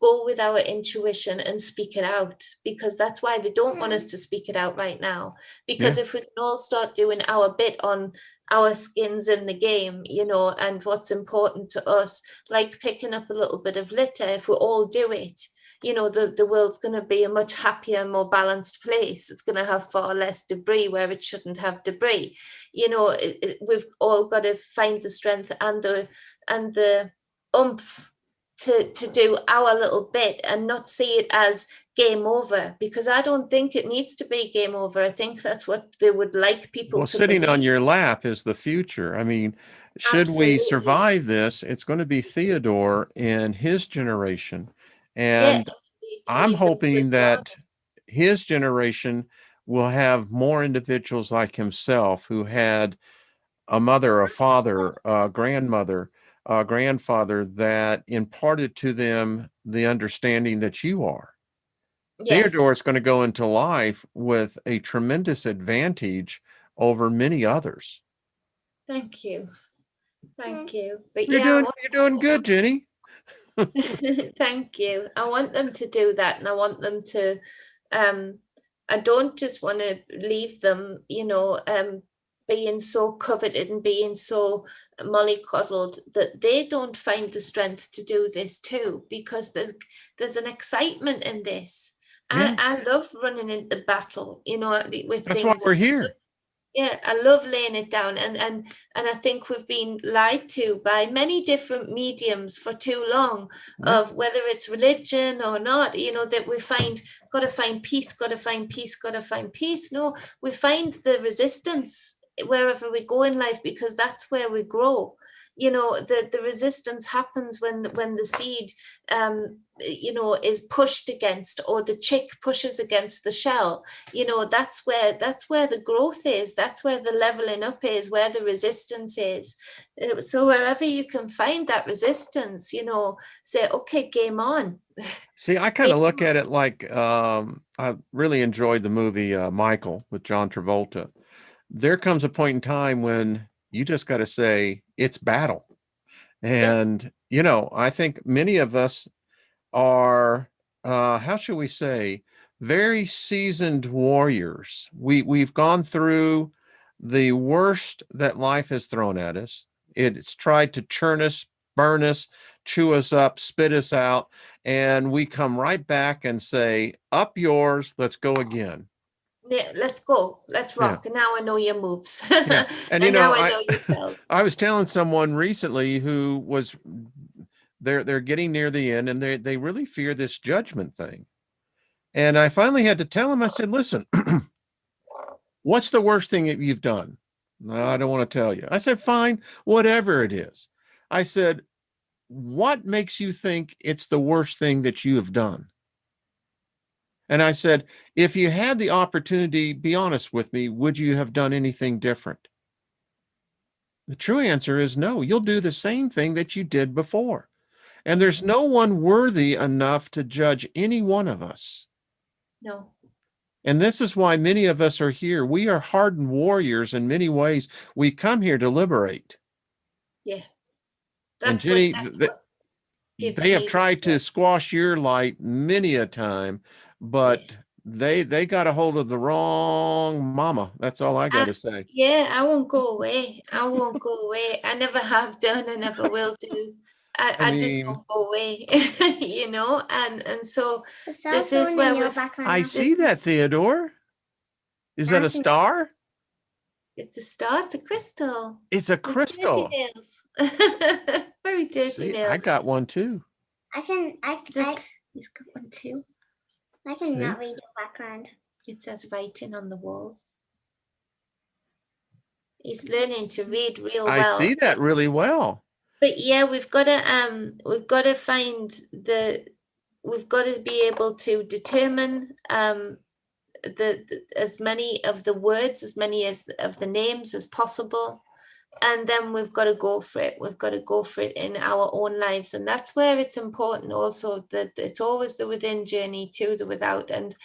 go with our intuition and speak it out, because that's why they don't want us to speak it out right now. Because Yeah. if we can all start doing our bit on our skins in the game, and what's important to us, like picking up a little bit of litter, if we all do it, the world's going to be a much happier, more balanced place. It's going to have far less debris where it shouldn't have debris. We've all got to find the strength and the oomph to do our little bit and not see it as game over, because I don't think it needs to be game over. I think that's what they would like people Well, to sitting on believe. your lap is the future. I mean, should we Absolutely. survive this, it's going to be Theodore and his generation. Yeah, And I'm he's a good hoping God. that his generation will have more individuals like himself who had a mother, a father, a grandmother, a grandfather that imparted to them the understanding that you are. Theodore Yes. is going to go into life with a tremendous advantage over many others. Thank you. Thank you. But You're yeah, I doing want you're doing good, Jenny. thank you. I want them to do that, and I want them to I don't just want to leave them, being so coveted and being so mollycoddled that they don't find the strength to do this too, because there's an excitement in this. I, Yeah, I love running into battle, with that's why things. we're here. Yeah, I love laying it down, and I think we've been lied to by many different mediums for too long, Yeah. of whether it's religion or not, that we find, got to find peace, got to find peace, got to find peace. No, we find the resistance wherever we go in life, because that's where we grow. The resistance happens when the seed is pushed against, or the chick pushes against the shell. That's where the growth is, that's where the leveling up is, where the resistance is. So wherever you can find that resistance, say, okay, game on. See, I kind Game of look at it like I really enjoyed the movie Michael with John Travolta. There comes a point in time when you just got to say it's battle. Yeah, And, I think many of us are, how should we say, very seasoned warriors. We've gone through the worst that life has thrown at us. It's tried to churn us, burn us, chew us up, spit us out, and we come right back and say, "Up yours, let's go again." yeah, let's go, let's Yeah. rock. Now I know your moves. Yeah. And And now I know your spells. I was telling someone recently who was they're getting near the end and they really fear this judgment thing. And I finally had to tell him, I said, listen, what's the worst thing that you've done? No, I don't want to tell you. I said, fine, whatever it is. I said, what makes you think it's the worst thing that you have done? And I said, if you had the opportunity, be honest with me, would you have done anything different? The true answer is no. You'll do the same thing that you did before. And there's no one worthy enough to judge any one of us. No. And this is why many of us are here. We are hardened warriors in many ways. We come here to liberate. Yeah, And that's what Jenny, that's what gives they have me the tried to strength. squash your light many a time, Yeah. but they got a hold of the wrong mama. That's all I got I, to say. yeah, I won't go away. I won't go away. I never have done. I never will do. I I just mean, don't go away, and so The cell this is phone where in your we've background I now. this see that, Theodore. Is that a Dancing. star? it's a star, it's a crystal It's a with dirty crystal. nails. Very dirty See, I nails. got one too. Look, he's got one too. I See? cannot read your background. It says writing on the walls. He's learning to read real I well. see that really well. But yeah, we've got to find we've got to be able to determine the as many of the words, as many as of the names as possible, and then we've got to go for it. We've got to go for it in our own lives. And that's where it's important also that it's always the within journey to the without. And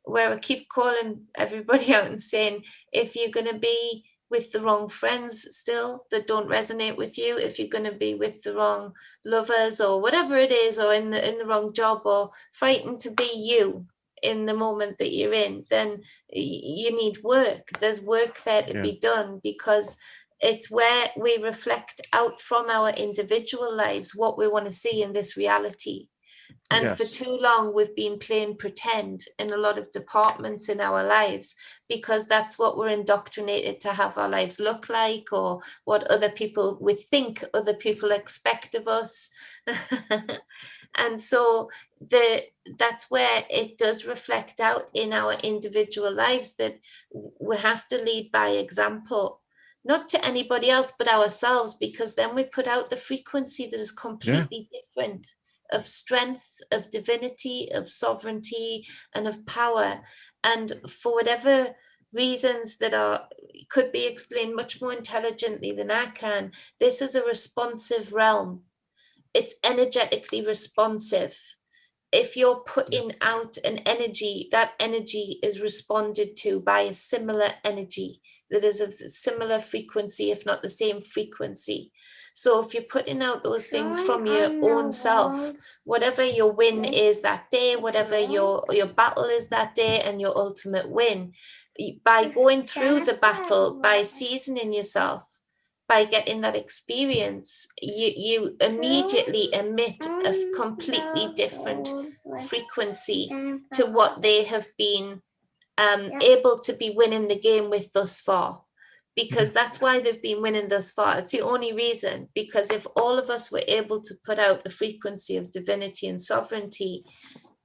where I keep calling everybody out and saying, if you're going to be with the wrong friends still that don't resonate with you, if you're going to be with the wrong lovers or whatever it is, or in the wrong job, or frightened to be you in the moment that you're in, then you need work. There's work there to be done, because it's where we reflect out from our individual lives what we want to see in this reality. And for too long, we've been playing pretend in a lot of departments in our lives, because that's what we're indoctrinated to have our lives look like, or what other people we think other people expect of us. And so that's where it does reflect out in our individual lives, that we have to lead by example, not to anybody else but ourselves, because then we put out the frequency that is completely different, of strength, of divinity, of sovereignty, and of power. And for whatever reasons that could be explained much more intelligently than I can, this is a responsive realm. It's energetically responsive. If you're putting out an energy, that energy is responded to by a similar energy that is of a similar frequency, if not the same frequency. So if you're putting out those things from your own self, whatever your win is that day, whatever your battle is that day, and your ultimate win, by going through the battle, by seasoning yourself, by getting that experience, you immediately emit a completely different frequency to what they have been able to be winning the game with thus far. Because that's why they've been winning thus far. It's the only reason. Because if all of us were able to put out a frequency of divinity and sovereignty,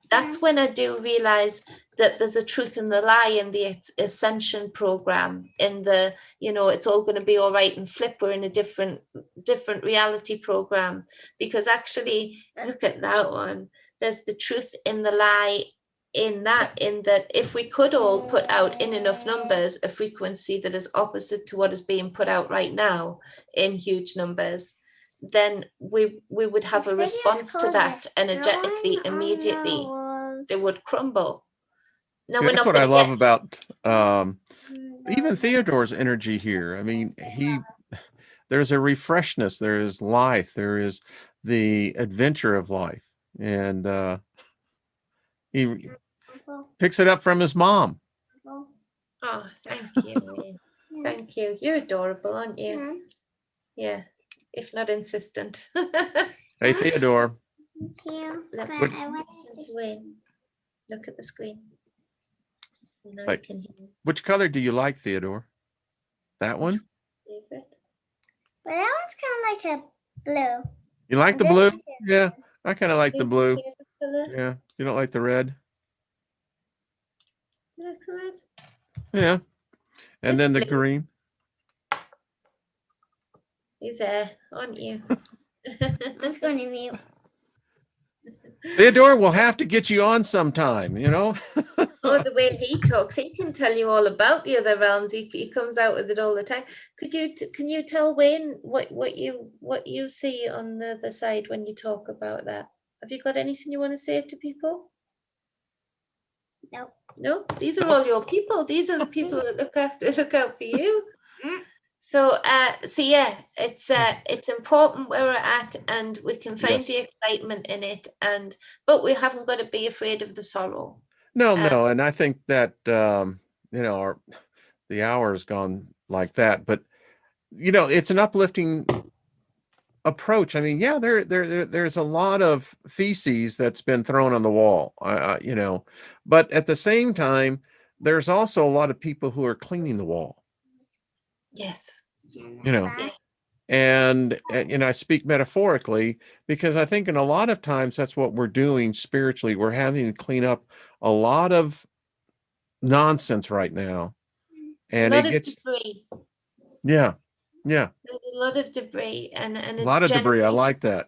that's when I do realize that there's a truth in the lie in the ascension program, in the, it's all going to be all right and flip. We're in a different reality program. Because actually, look at that one. There's the truth in the lie in that if we could all put out in enough numbers a frequency that is opposite to what is being put out right now in huge numbers, then we would have a response to that energetically. Immediately they would crumble. Now, see, that's what I love about even Theodore's energy here. I mean, there's a refreshness, there is life, there is the adventure of life, and he picks it up from his mom. Oh, thank you. Thank you. You're adorable, aren't you? Yeah, if not insistent. Hey, Theodore. Thank you. Look at the screen. Like, which color do you like, Theodore? That one? Favorite? Well, that one's kind of like a blue. You like the blue? Yeah, I kind of like the blue. Yeah, you don't like the red? You like the red? Yeah, and then the green. He's there, aren't you? I'm going to mute. Theodore, we'll have to get you on sometime, Oh, the way he talks, he can tell you all about the other realms. He comes out with it all the time. Can you tell Wayne what you see on the other side when you talk about that? Have you got anything you want to say to people? No, these are all your people. These are the people that look out for you. So yeah, it's important where we're at, and we can find the excitement in it, but we haven't got to be afraid of the sorrow. No, and I think that the hour has gone like that, but it's an uplifting approach. I mean, yeah, there's a lot of feces that's been thrown on the wall, but at the same time, there's also a lot of people who are cleaning the wall. Yes. And I speak metaphorically, because I think in a lot of times that's what we're doing spiritually. We're having to clean up a lot of nonsense right now, and it gets debris. Yeah. There's a lot of debris, and a lot of debris. I like that.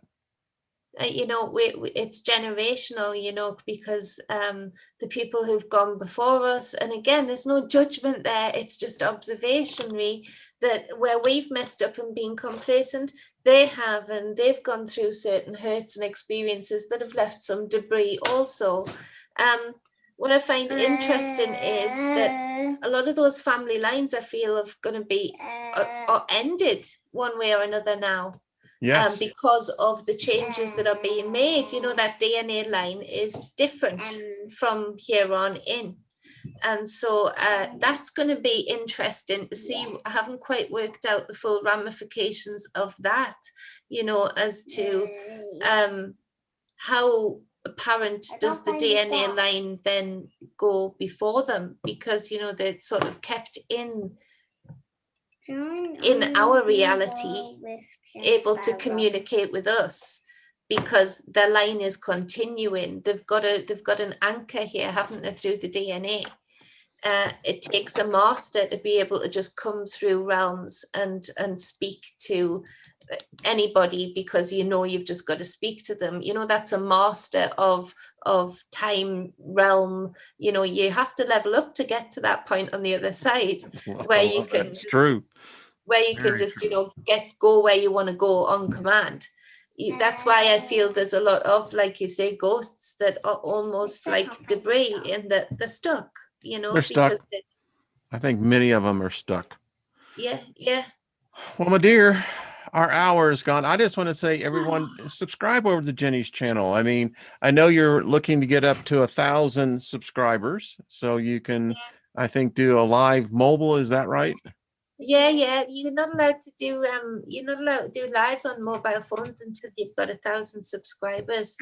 it's generational, because the people who've gone before us, and again, there's no judgment there, it's just observationary, that where we've messed up and been complacent, they have, and they've gone through certain hurts and experiences that have left some debris also. What I find interesting is that a lot of those family lines, I feel, are going to be or ended one way or another now. Yes. Because of the changes that are being made. That DNA line is different from here on in. And so that's going to be interesting to see. I haven't quite worked out the full ramifications of that, as to how apparent does the DNA line then go before them, because they're sort of kept in our reality, able to communicate with us, because their line is continuing. They've got an anchor here, haven't they, through the DNA. It takes a master to be able to just come through realms and speak to anybody, because you've just got to speak to them. That's a master of time realm. You have to level up to get to that point on the other side, where you can. That's true. Where you can just go where you want to go on command. That's why I feel there's a lot of, like you say, ghosts that are almost like debris, in that they're stuck. They're stuck. I think many of them are stuck. Yeah. Well, my dear, our hour is gone. I just want to say, everyone, subscribe over to Jenny's channel. I mean, I know you're looking to get up to 1,000 subscribers, so you can, I think, do a live mobile. Is that right? Yeah. You're not allowed to do lives on mobile phones until you've got 1,000 subscribers.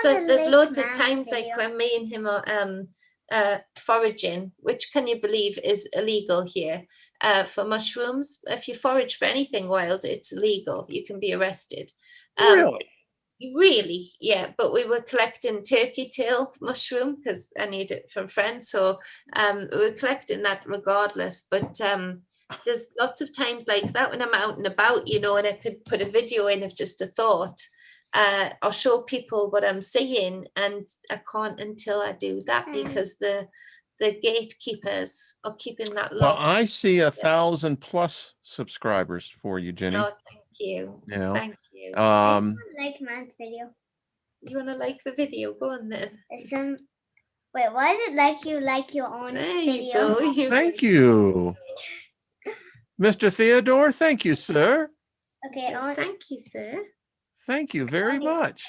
So there's loads of times like when me and him are foraging, which, can you believe, is illegal here, for mushrooms. If you forage for anything wild, it's illegal. You can be arrested. Really, yeah. But we were collecting turkey tail mushroom because I need it from friends, so we were collecting that regardless. But there's lots of times like that when I'm out and about, and I could put a video in of just a thought, or show people what I'm seeing, and I can't until I do that, because the gatekeepers are keeping that locked. Well, I see 1,000+ subscribers for you, Jenny. Oh, thank you. Thank you. I like Matt's video. You want to like the video? Go on then. Wait, why is it like your own video? You go. Thank you, Mr. Theodore. Thank you, sir. Okay. Thank you, sir. Thank you very much.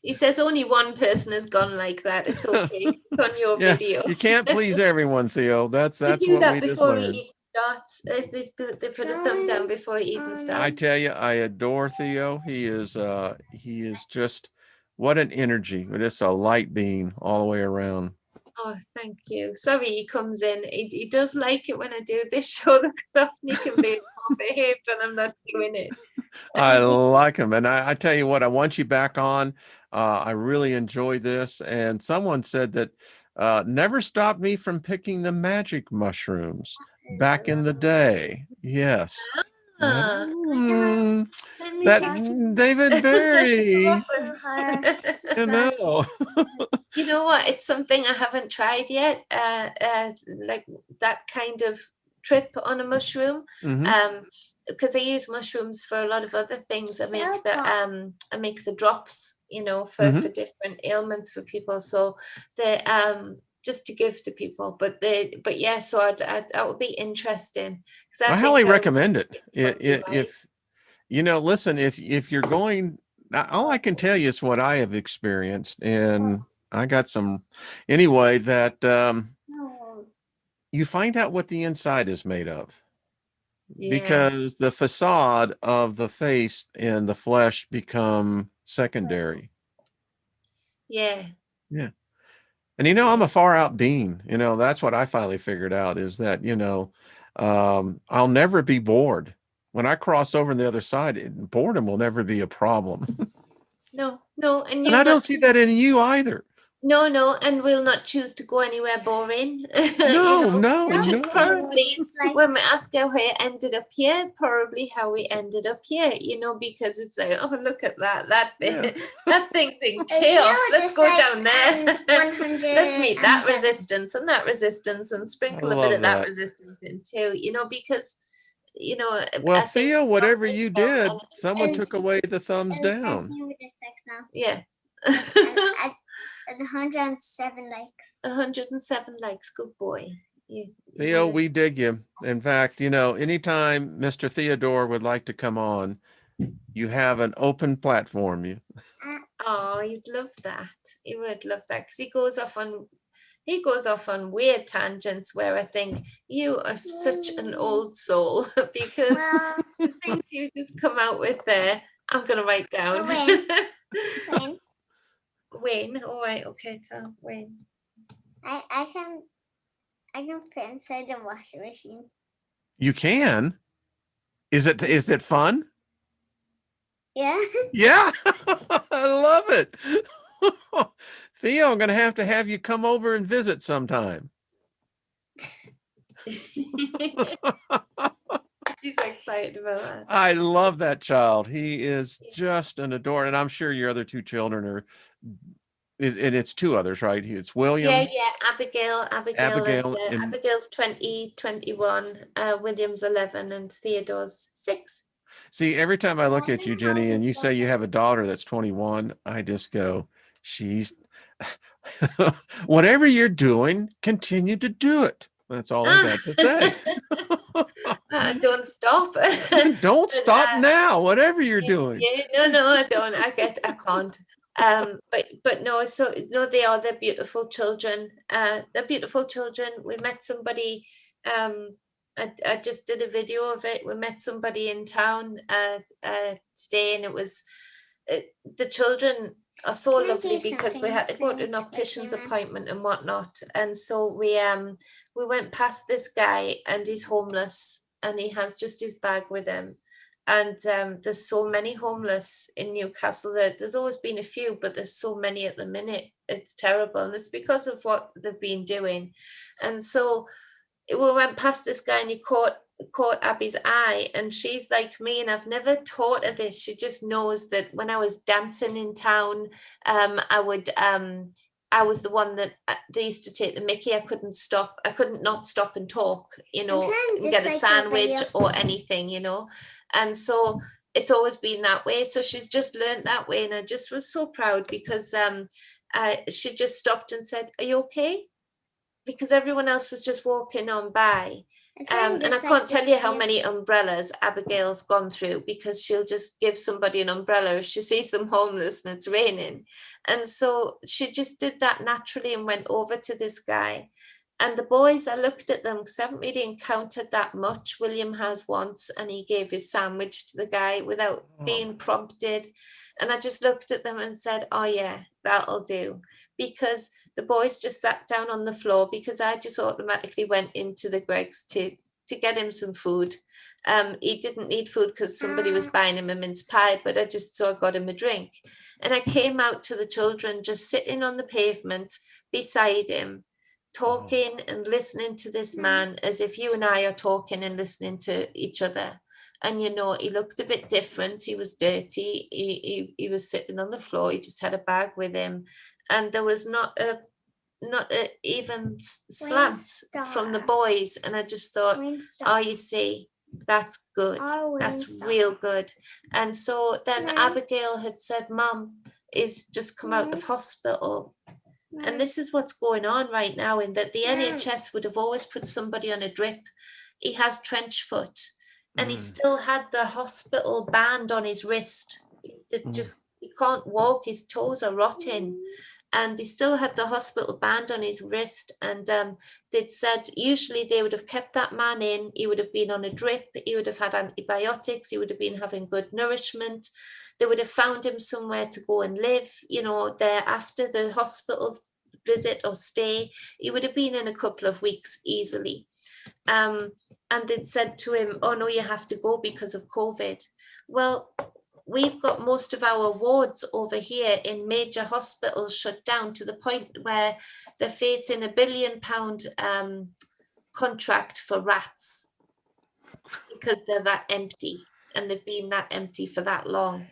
He says only one person has gone like that. It's okay. It's on your video. You can't please everyone, Theo. That's what we just learned. They put a thumb down before he even starts. I tell you, I adore Theo. He is just, what an energy. Just a light beam all the way around. Oh, thank you. Sorry, he comes in. He does like it when I do this show, because often he can be more behaved when I'm not doing it. I like him. And I tell you what, I want you back on. I really enjoy this. And someone said that never stopped me from picking the magic mushrooms back in the day. Yes. That David Barry. You know what? It's something I haven't tried yet. Like that kind of trip on a mushroom. Because I use mushrooms for a lot of other things. I make the drops, for different ailments for people. So they just to give to people. But yeah, so that would be interesting. I highly recommend it. If listen, if you're going, all I can tell you is what I have experienced, and I got some anyway, that you find out what the inside is made of. Yeah. Because the facade of the face and the flesh become secondary. Yeah. And I'm a far out being. That's what I finally figured out, is that I'll never be bored. When I cross over on the other side, boredom will never be a problem. No, and I don't see that in you either. No, and we'll not choose to go anywhere boring. No, which is no. probably when we ask how we ended up here, probably how we ended up here, because it's like, oh, look at that Yeah. that thing's in chaos. Let's go down there. Let's meet that 107. resistance and that resistance and sprinkle a bit love of that that. resistance in too, because Well, I think Thea, whatever nothing you else did, energy someone is- took away the thumbs down. With the sex now. yeah. It's 107 likes. 107 likes, good boy. Theo, we dig you. In fact, anytime Mr. Theodore would like to come on, you have an open platform. Oh, you'd love that. You would love that because he goes off on weird tangents where I think you are such an old soul because the things you just come out with there, I'm gonna write down. Wayne. Wayne, all right, okay, tell Wayne. I can fit inside the washing machine. You can? Is it fun? Yeah. Yeah. I love it. Theo, I'm going to have you come over and visit sometime. He's excited about that. I love that child. He is just an adore, and I'm sure your other two children are, and it's two others, right? It's William. Yeah. Abigail. And Abigail's 20, 21. William's 11, and Theodore's 6. see, every time I look at you, Jenny, and you say you have a daughter that's 21, I just go, she's whatever you're doing, continue to do it. That's all I got to say. Don't stop. Don't stop now, whatever you're doing. Yeah, no, I don't. I can't. But no, so no, they're beautiful children. They're beautiful children. We met somebody. I just did a video of it. We met somebody in town today, and it was the children are so lovely because we had to go to an optician's appointment and whatnot, and so we went past this guy, and he's homeless, and he has just his bag with him. And there's so many homeless in Newcastle. There's always been a few, but there's so many at the minute. It's terrible, and it's because of what they've been doing. And so we went past this guy, and he caught Abby's eye, and she's like me, and I've never taught her this. She just knows that when I was dancing in town, I was the one that they used to take the mickey. I couldn't not stop and talk, and get a sandwich or anything, and so it's always been that way. So she's just learned that way, and I just was so proud because she just stopped and said, "Are you okay?" Because everyone else was just walking on by. And I can't tell you how many umbrellas Abigail's gone through because she'll just give somebody an umbrella if she sees them homeless and it's raining. And so she just did that naturally and went over to this guy. And the boys, I looked at them because I haven't really encountered that much. William has once, and he gave his sandwich to the guy without being prompted. And I just looked at them and said, oh yeah, that'll do. Because the boys just sat down on the floor because I just automatically went into the Greggs to get him some food. He didn't need food because somebody was buying him a mince pie, but I got him a drink. And I came out to the children just sitting on the pavement beside him, talking and listening to this man as if you and I are talking and listening to each other. And he looked a bit different. He was dirty. He was sitting on the floor. He just had a bag with him, and there was not a even slant from the boys. And I just thought, oh, you see, that's good. That's real good. And so then Abigail had said, Mum is just come out of hospital. And this is what's going on right now, in that the NHS would have always put somebody on a drip. He has trench foot. And he still had the hospital band on his wrist. He can't walk, his toes are rotting. And he still had the hospital band on his wrist. And they'd said usually they would have kept that man in. He would have been on a drip. He would have had antibiotics. He would have been having good nourishment. They would have found him somewhere to go and live, there after the hospital visit or stay. He would have been in a couple of weeks easily. And they'd said to him, oh no, you have to go because of COVID. Well, we've got most of our wards over here in major hospitals shut down to the point where they're facing £1 billion contract for rats because they're that empty, and they've been that empty for that long.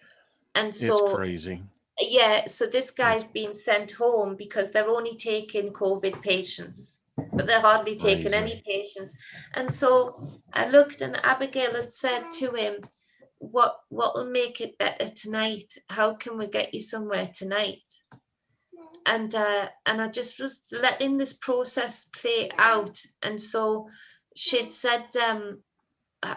And so It's crazy. Yeah, so this guy's been sent home because they're only taking COVID patients, but they're hardly taking any patients. And so I looked, and Abigail had said to him, what will make it better tonight? How can we get you somewhere tonight? And I just was letting this process play out. And so she'd said,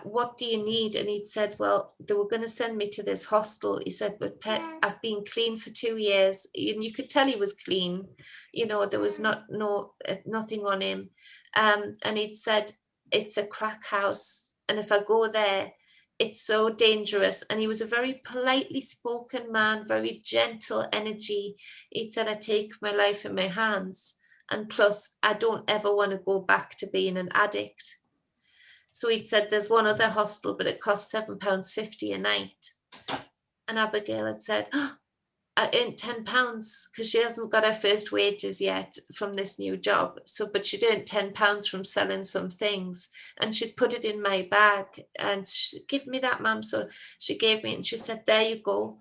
what do you need? And he'd said, well, they were going to send me to this hostel. He said, but Pet, I've been clean for 2 years. And you could tell he was clean. You know, there was nothing on him. And he'd said, it's a crack house. And if I go there, it's so dangerous. And he was a very politely spoken man, very gentle energy. He said, I take my life in my hands. And plus, I don't ever want to go back to being an addict. So he'd said, there's one other hostel, but it costs £7.50 a night. And Abigail had said, oh, I earned £10 because she hasn't got her first wages yet from this new job. So, but she'd earned £10 from selling some things, and she'd put it in my bag and she said, give me that, Mum. So she gave me, and she said, there you go.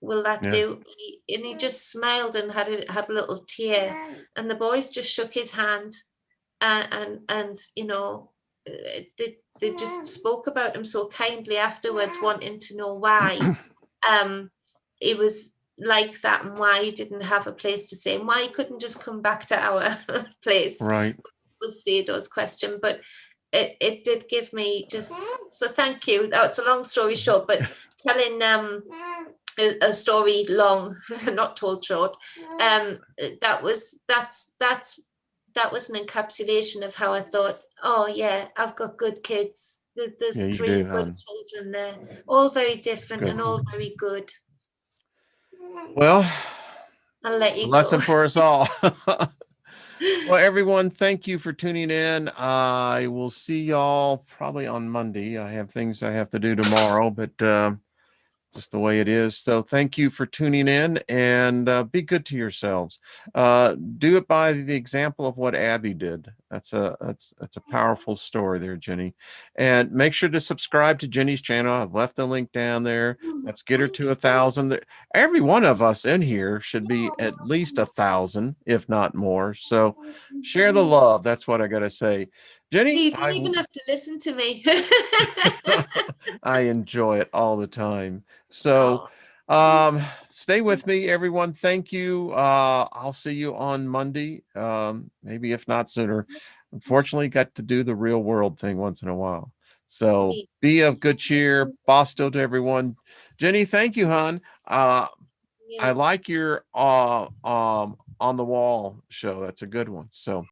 Will that do? And he just smiled and had a little tear. And the boys just shook his hand and you know, they just spoke about him so kindly afterwards, wanting to know why it was like that and why he didn't have a place to stay and why he couldn't just come back to our place. Right. Was Theodore's question, but it did give me just, so thank you. That's a long story short, but telling a story long, not told short. That was an encapsulation of how I thought, oh yeah, I've got good kids. There's 3 good children there, all very different and all very good. Well, I'll let you lesson go. for us all. Well, everyone, thank you for tuning in. I will see y'all probably on Monday. I have things I have to do tomorrow, but just the way it is. So thank you for tuning in, and be good to yourselves. Do it by the example of what Abby did. That's a powerful story there, Jenny. And make sure to subscribe to Jenny's channel. I've left the link down there. Let's get her to 1,000. Every one of us in here should be at least 1,000, if not more. So share the love. That's what I got to say. Jenny, you don't even have to listen to me. I enjoy it all the time. So stay with me, everyone. Thank you. I'll see you on Monday, maybe if not sooner. Unfortunately, got to do the real world thing once in a while. So be of good cheer. BOSTO to everyone. Jenny, thank you, hon. I like your on the wall show. That's a good one. So